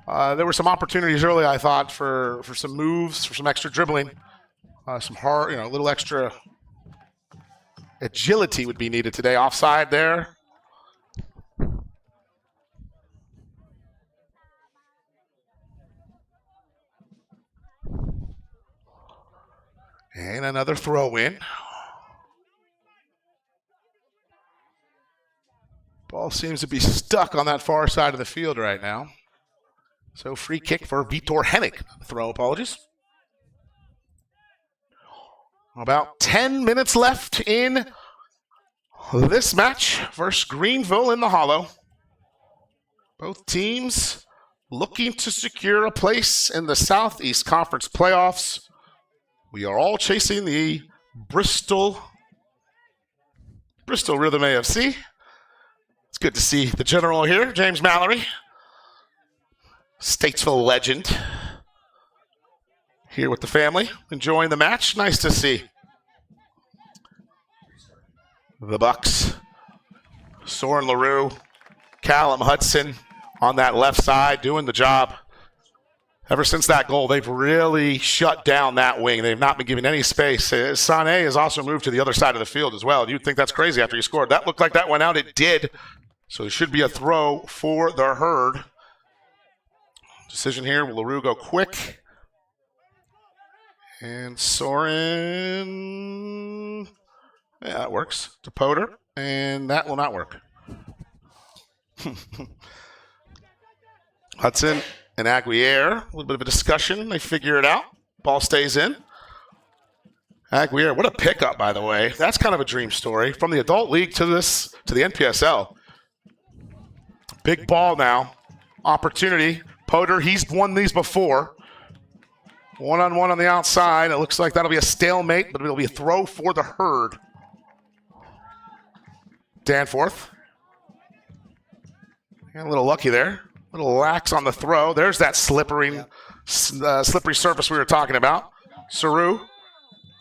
there were some opportunities early, I thought, for some moves, for some extra dribbling, some hard, a little extra agility would be needed today. Offside there. And another throw in. Ball seems to be stuck on that far side of the field right now. So free kick for Vitor Hennick. Throw, apologies. About 10 minutes left in this match versus Greenville in the Hollow. Both teams looking to secure a place in the Southeast Conference playoffs. We are all chasing the Bristol Rhythm AFC. It's good to see the general here, James Mallory. Statesville legend. Here with the family, enjoying the match. Nice to see. The Bucks, Soren LaRue, Callum Hudson on that left side doing the job. Ever since that goal, they've really shut down that wing. They've not been giving any space. Sané has also moved to the other side of the field as well. You'd think that's crazy after he scored. That looked like that went out. It did. So it should be a throw for the Herd. Decision here. Will LaRue go quick? And Soren, yeah, that works. To Potter, and that will not work. Hudson and Aguirre, a little bit of a discussion. They figure it out. Ball stays in. Aguirre, what a pickup, by the way. That's kind of a dream story. From the adult league to the NPSL. Big ball now. Opportunity. Potter, he's won these before. One-on-one on the outside. It looks like that'll be a stalemate, but it'll be a throw for the Herd. Danforth. A little lucky there. A little lax on the throw. There's that slippery surface we were talking about. Saru.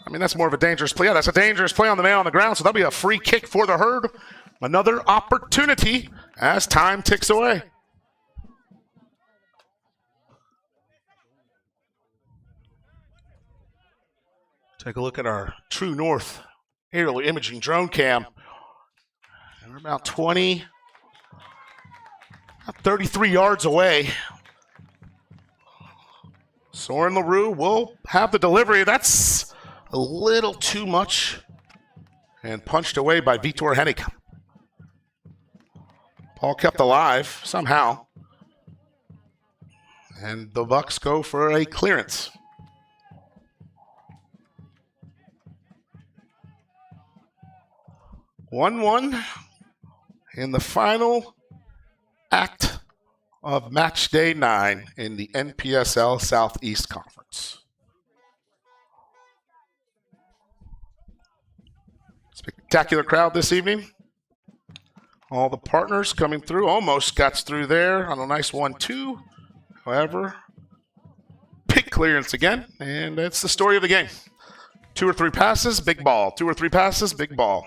I mean, that's more of a dangerous play. Yeah, that's a dangerous play on the man on the ground, so that'll be a free kick for the Herd. Another opportunity as time ticks away. Take a look at our True North aerial imaging drone cam. And we're about 33 yards away. Soren LaRue will have the delivery. That's a little too much. And punched away by Vitor Hennig. Ball kept alive somehow. And the Bucks go for a clearance. 1-1 in the final act of match day 9 in the NPSL Southeast Conference. Spectacular crowd this evening. All the partners coming through. Almost got through there on a nice 1-2. However, big clearance again, and that's the story of the game. 2 or 3 passes, big ball. 2 or 3 passes, big ball.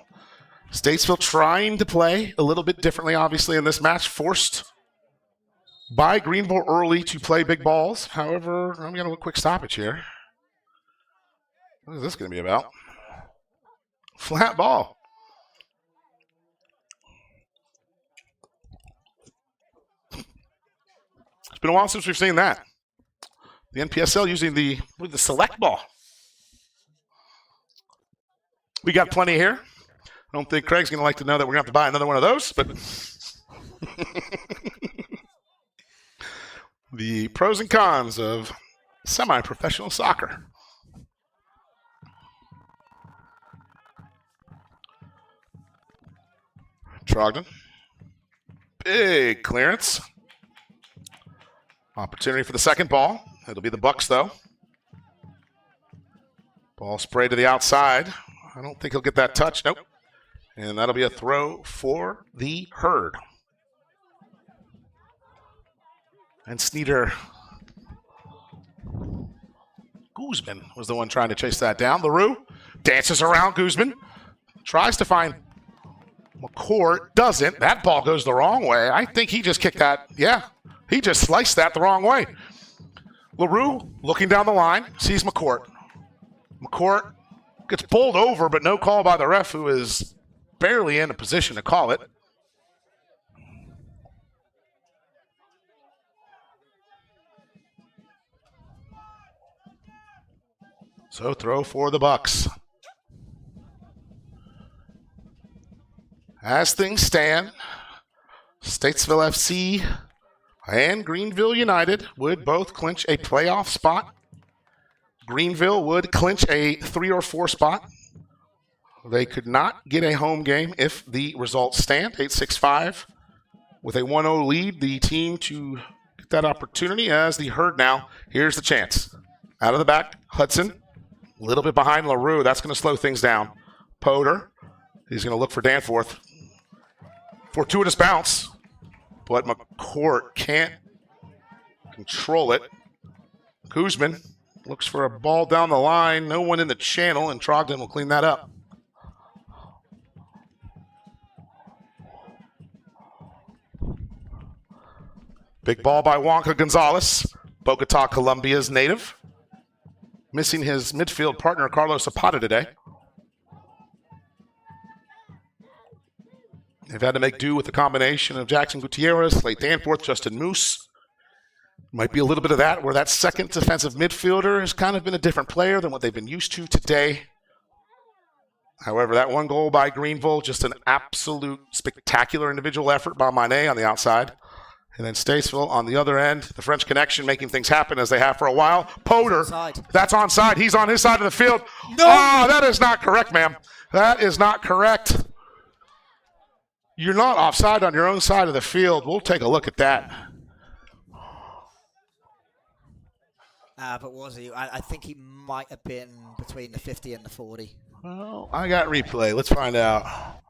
Statesville trying to play a little bit differently, obviously, in this match. Forced by Greenville early to play big balls. However, I'm going to do a quick stoppage here. What is this going to be about? Flat ball. It's been a while since we've seen that. The NPSL using the select ball. We got plenty here. I don't think Craig's going to like to know that we're going to have to buy another one of those, but the pros and cons of semi-professional soccer. Trogdon. Big clearance. Opportunity for the second ball. It'll be the Bucks, though. Ball sprayed to the outside. I don't think he'll get that touch. Nope. And that'll be a throw for the Herd. And Sneeder Guzman was the one trying to chase that down. LaRue dances around Guzman. Tries to find McCourt. Doesn't. That ball goes the wrong way. I think he just kicked that. Yeah, he just sliced that the wrong way. LaRue looking down the line. Sees McCourt. McCourt gets bowled over, but no call by the ref, who is barely in a position to call it. So throw for the Bucks. As things stand, Statesville FC and Greenville United would both clinch a playoff spot. Greenville would clinch a 3 or 4 spot. They could not get a home game if the results stand. 8-6-5 with a 1-0 lead. The team to get that opportunity as the herd now. Here's the chance. Out of the back, Hudson. A little bit behind LaRue. That's going to slow things down. Poder. He's going to look for Danforth. Fortuitous bounce. But McCourt can't control it. Guzman looks for a ball down the line. No one in the channel, and Trogdon will clean that up. Big ball by Wonka Gonzalez, Bogota, Colombia's native. Missing his midfield partner, Carlos Zapata, today. They've had to make do with the combination of Jackson Gutierrez, Slate Danforth, Justin Moose. Might be a little bit of that, where that second defensive midfielder has kind of been a different player than what they've been used to today. However, that one goal by Greenville, just an absolute spectacular individual effort by Manet on the outside. And then Statesville on the other end, the French connection making things happen as they have for a while. Poder, that's onside. He's on his side of the field. No! Oh, that is not correct, ma'am. That is not correct. You're not offside on your own side of the field. We'll take a look at that. But was he? I think he might have been between the 50 and the 40. Well, I got replay. Let's find out.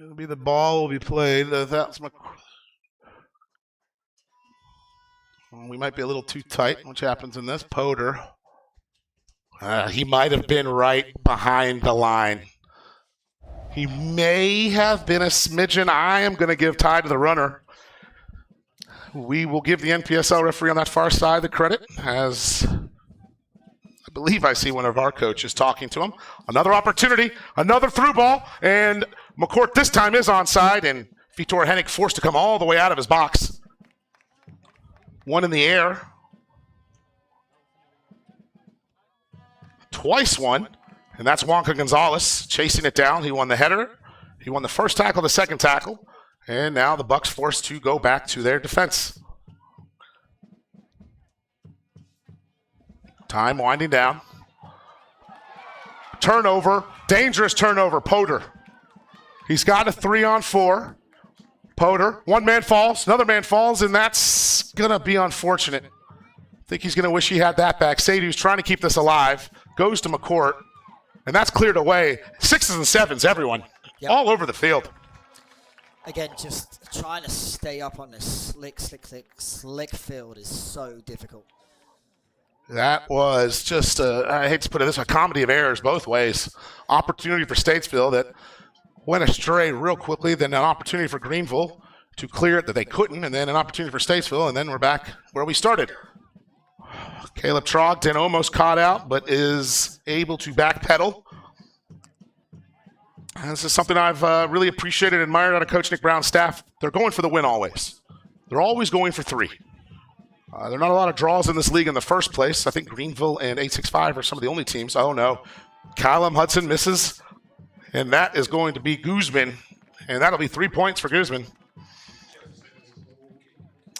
It'll be the ball will be played. That's my... We might be a little too tight, which happens in this. Poder. He might have been right behind the line. He may have been a smidgen. I am going to give tie to the runner. We will give the NPSL referee on that far side the credit, as I believe I see one of our coaches talking to him. Another opportunity, another through ball, and McCourt this time is onside, and Vitor Hennig forced to come all the way out of his box. One in the air. Twice one, and that's Wonka Gonzalez chasing it down. He won the header. He won the first tackle, the second tackle, and now the Bucks forced to go back to their defense. Time winding down. Turnover, dangerous turnover, Poder. He's got a 3-on-4. Poder, one man falls, another man falls, and that's going to be unfortunate. I think he's going to wish he had that back. Sadhu's trying to keep this alive, goes to McCourt, and that's cleared away. 6s and 7s, everyone, all over the field. Again, just trying to stay up on this slick field is so difficult. That was just, I hate to put it this way, a comedy of errors both ways. Opportunity for Statesville that went astray real quickly, then an opportunity for Greenville to clear it that they couldn't, and then an opportunity for Statesville, and then we're back where we started. Caleb Trogdon almost caught out, but is able to backpedal. And this is something I've really appreciated and admired out of Coach Nick Brown's staff. They're going for the win always. They're always going for 3. There are not a lot of draws in this league in the first place. I think Greenville and 865 are some of the only teams. Oh, no. Callum Hudson misses. And that is going to be Guzman. And that'll be 3 points for Guzman.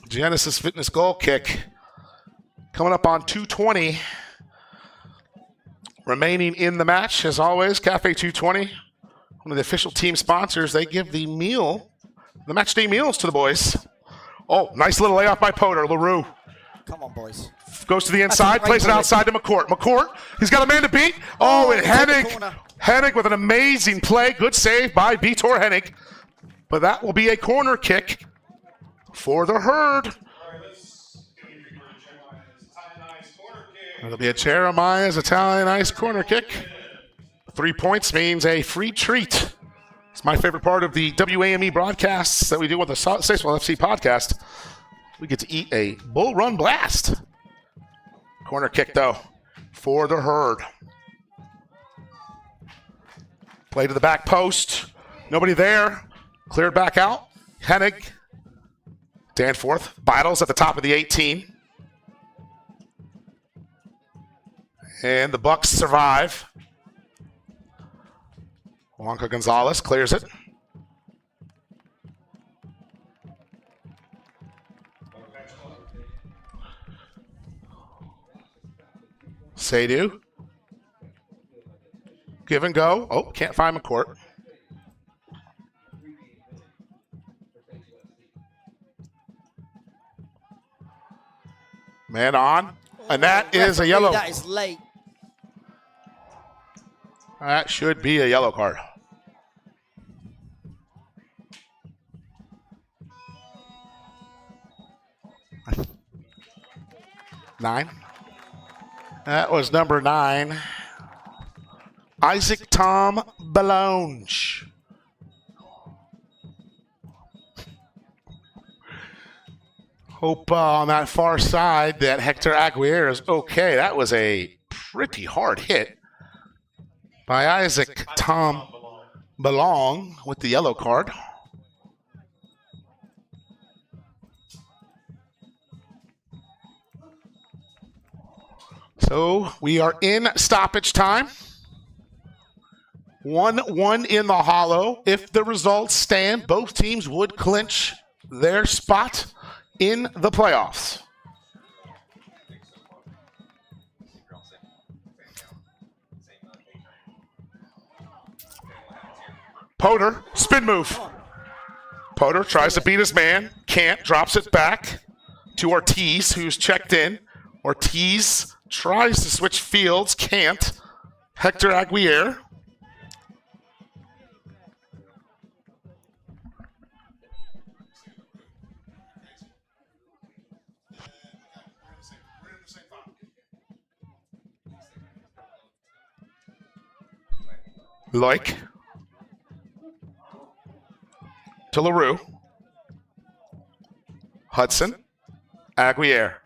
Genesis Fitness goal kick. Coming up on 2:20. Remaining in the match, as always, Cafe 220. One of the official team sponsors. They give the meal, the match day meals to the boys. Oh, nice little layoff by Poder. LaRue. Come on, boys. Goes to the inside, plays it outside to McCourt. McCourt, he's got a man to beat. Oh, and Hennig with an amazing play. Good save by Vitor Hennig. But that will be a corner kick for the herd. It'll be a Jeremiah's Italian Ice corner kick. 3 points means a free treat. It's my favorite part of the WAME broadcasts that we do with the Statesville FC podcast. We get to eat a Bull Run Blast. Corner kick, though, for the herd. Play to the back post. Nobody there. Cleared back out. Hennig. Danforth. Battles at the top of the 18. And the Bucks survive. Wonka Gonzalez clears it. Seydu. Give and go. Oh, can't find McCourt. Man on. And that is a yellow. That is late. That should be a yellow card. Nine. That was number 9. Isaac Tom Belonge. Hope on that far side that Hector Aguirre is okay. That was a pretty hard hit by Isaac Tom Belong with the yellow card. So we are in stoppage time. 1-1 in the Hollow. If the results stand, both teams would clinch their spot in the playoffs. Potter, spin move. Potter tries to beat his man. Can't. Drops it back to Ortiz, who's checked in. Ortiz tries to switch fields. Can't. Hector Aguirre. Loic to LaRue. Hudson. Aguirre.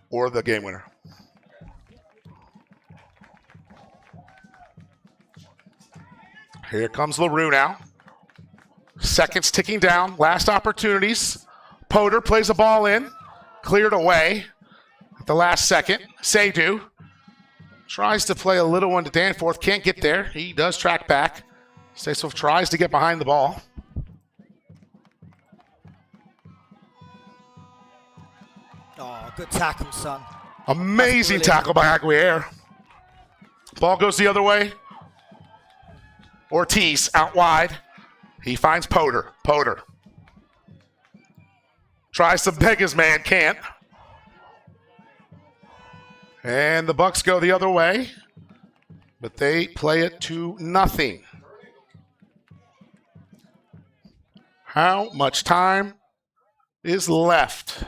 Or the game winner. Here comes LaRue now. Seconds ticking down. Last opportunities. Potter plays the ball in. Cleared away at the last second. Seydu tries to play a little one to Danforth. Can't get there. He does track back. Statesville tries to get behind the ball. Oh, good tackle, son. Amazing tackle by Aguirre. Ball goes the other way. Ortiz out wide. He finds Potter. Potter tries to beg his man. Can't. And the Bucks go the other way. But they play it to nothing. How much time is left?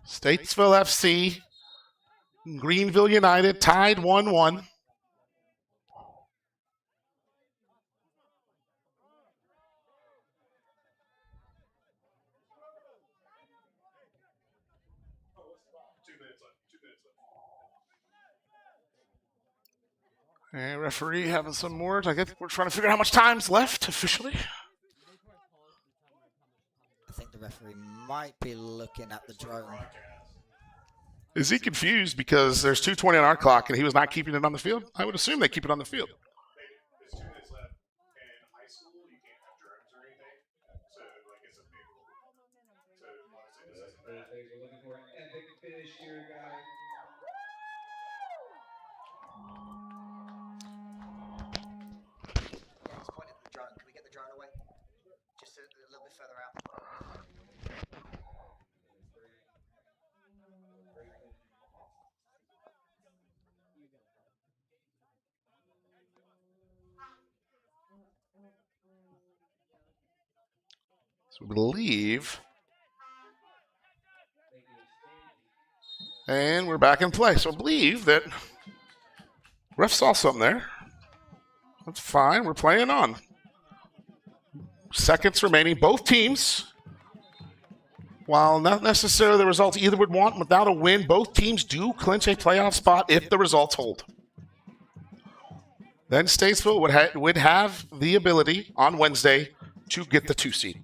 Statesville FC, Greenville United tied 1-1. And referee having some words. I guess we're trying to figure out how much time's left officially. I think the referee might be looking at the drone. Is he confused because there's 2:20 on our clock and he was not keeping it on the field? I would assume they keep it on the field. There's 2 minutes left. In high school, you can't have drones or anything. So, like, it's a big rule. So, honestly, this isn't bad. We're looking for an epic finish here, guys. He's pointing at the drone. Can we get the drone away? Just a little bit further out. So we believe. And we're back in play. So I believe that ref saw something there. That's fine. We're playing on. Seconds remaining. Both teams, while not necessarily the results either would want, without a win, both teams do clinch a playoff spot if the results hold. Then Statesville would have the ability on Wednesday to get the 2 seed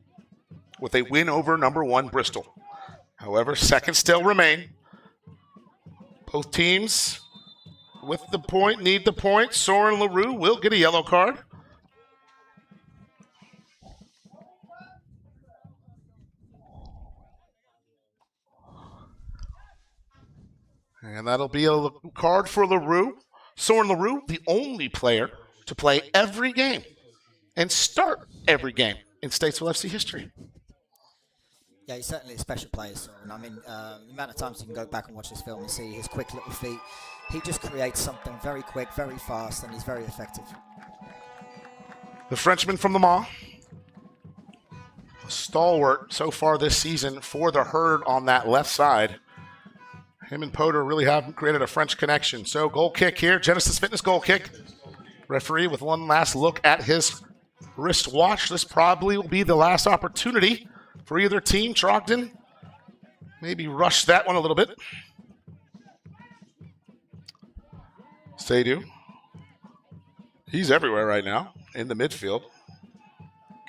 with a win over number 1 Bristol. However, seconds still remain. Both teams with the point need the point. Soren LaRue will get a yellow card. And that'll be a card for LaRue. Soren LaRue, the only player to play every game and start every game in Statesville FC history. Yeah, he's certainly a special player, Soren. I mean, the amount of times you can go back and watch this film and see his quick little feet. He just creates something very quick, very fast, and he's very effective. The Frenchman from the Mall. Stalwart so far this season for the Herd on that left side. Him and Potter really have created a French connection. So goal kick here, Genesis Fitness goal kick. Referee with one last look at his wristwatch. This probably will be the last opportunity for either team. Trogdon maybe rush that one a little bit. Seydu. He's everywhere right now in the midfield.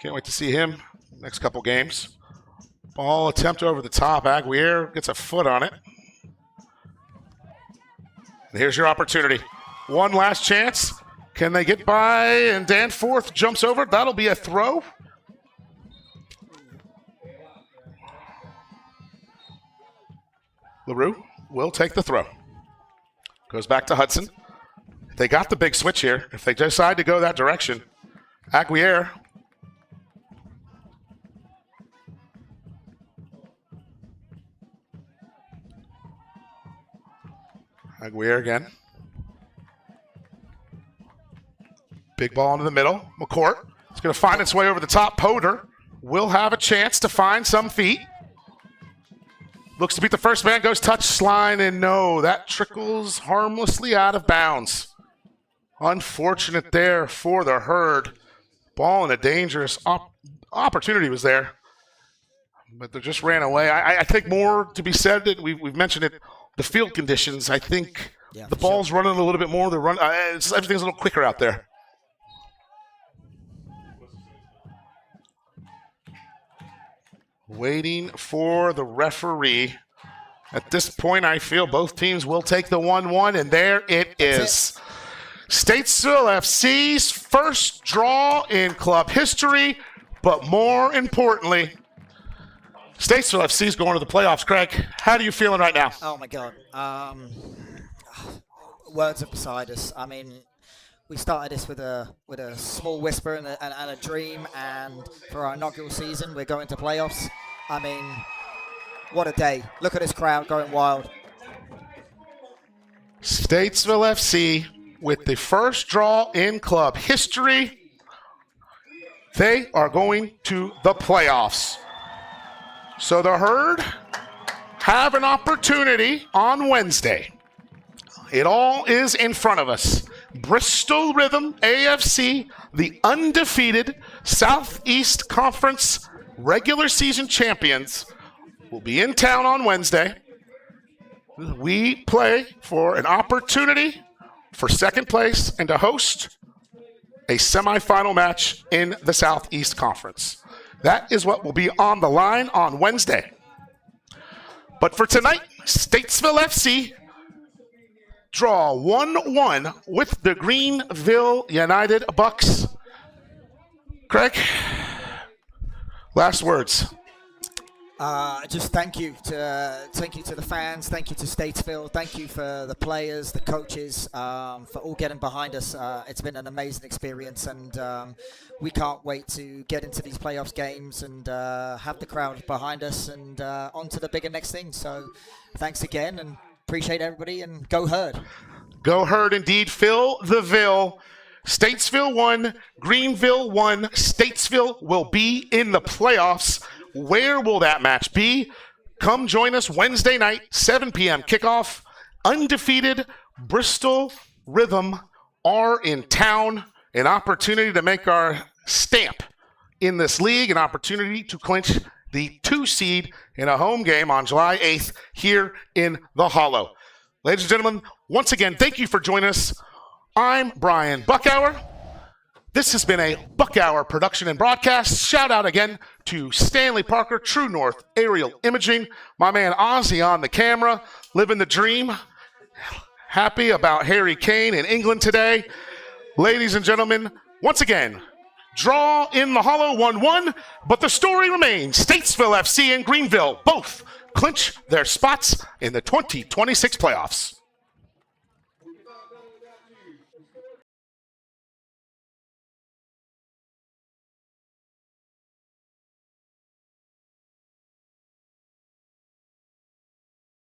Can't wait to see him next couple games. Ball attempt over the top. Aguirre gets a foot on it. And here's your opportunity. One last chance. Can they get by? And Danforth jumps over. That'll be a throw. LaRue will take the throw. Goes back to Hudson. They got the big switch here. If they decide to go that direction, Aguirre. Aguirre again. Big ball into the middle. McCourt. It's going to find its way over the top. Potter will have a chance to find some feet. Looks to beat the first man. Goes touch line, and no, that trickles harmlessly out of bounds. Unfortunate there for the Herd. Ball in a dangerous opportunity was there, but they just ran away. I think more to be said. That we've mentioned it. The field conditions. I think the ball's running a little bit more. Everything's a little quicker out there. Waiting for the referee. At this point, I feel both teams will take the 1-1, and there it is. Statesville FC's first draw in club history, but more importantly, Statesville FC's going to the playoffs. Craig, how are you feeling right now? Oh my God. Words are beside us. I mean, we started this with a small whisper and a dream, and for our inaugural season, we're going to playoffs. I mean, what a day. Look at this crowd going wild. Statesville FC with the first draw in club history. They are going to the playoffs. So the Herd have an opportunity on Wednesday. It all is in front of us. Bristol Rhythm AFC, the undefeated Southeast Conference regular season champions, will be in town on Wednesday. We play for an opportunity for second place and to host a semifinal match in the Southeast Conference. That is what will be on the line on Wednesday. But for tonight, Statesville FC draw 1-1 with the Greenville United Bucks. Craig, last words. Just thank you to the fans, thank you to Statesville, thank you for the players, the coaches, for all getting behind us. It's been an amazing experience, and we can't wait to get into these playoffs games and have the crowd behind us and on to the bigger next thing. So thanks again, and appreciate everybody, and go Herd. Go Herd indeed. Fill the Ville. Statesville won, Greenville won. Statesville will be in the playoffs. Where will that match be? Come join us Wednesday night, 7 p.m. kickoff. Undefeated Bristol Rhythm are in town. An opportunity to make our stamp in this league, an opportunity to clinch the 2 seed in a home game on July 8th here in the Hollow. Ladies and gentlemen, once again, thank you for joining us. I'm Brian Buckhour. This has been a Buckhour production and broadcast. Shout out again to Stanley Parker, True North Aerial Imaging, my man Ozzy on the camera, living the dream. Happy about Harry Kane in England today. Ladies and gentlemen, once again, draw in the Hollow 1-1, but the story remains. Statesville FC and Greenville both clinch their spots in the 2026 playoffs.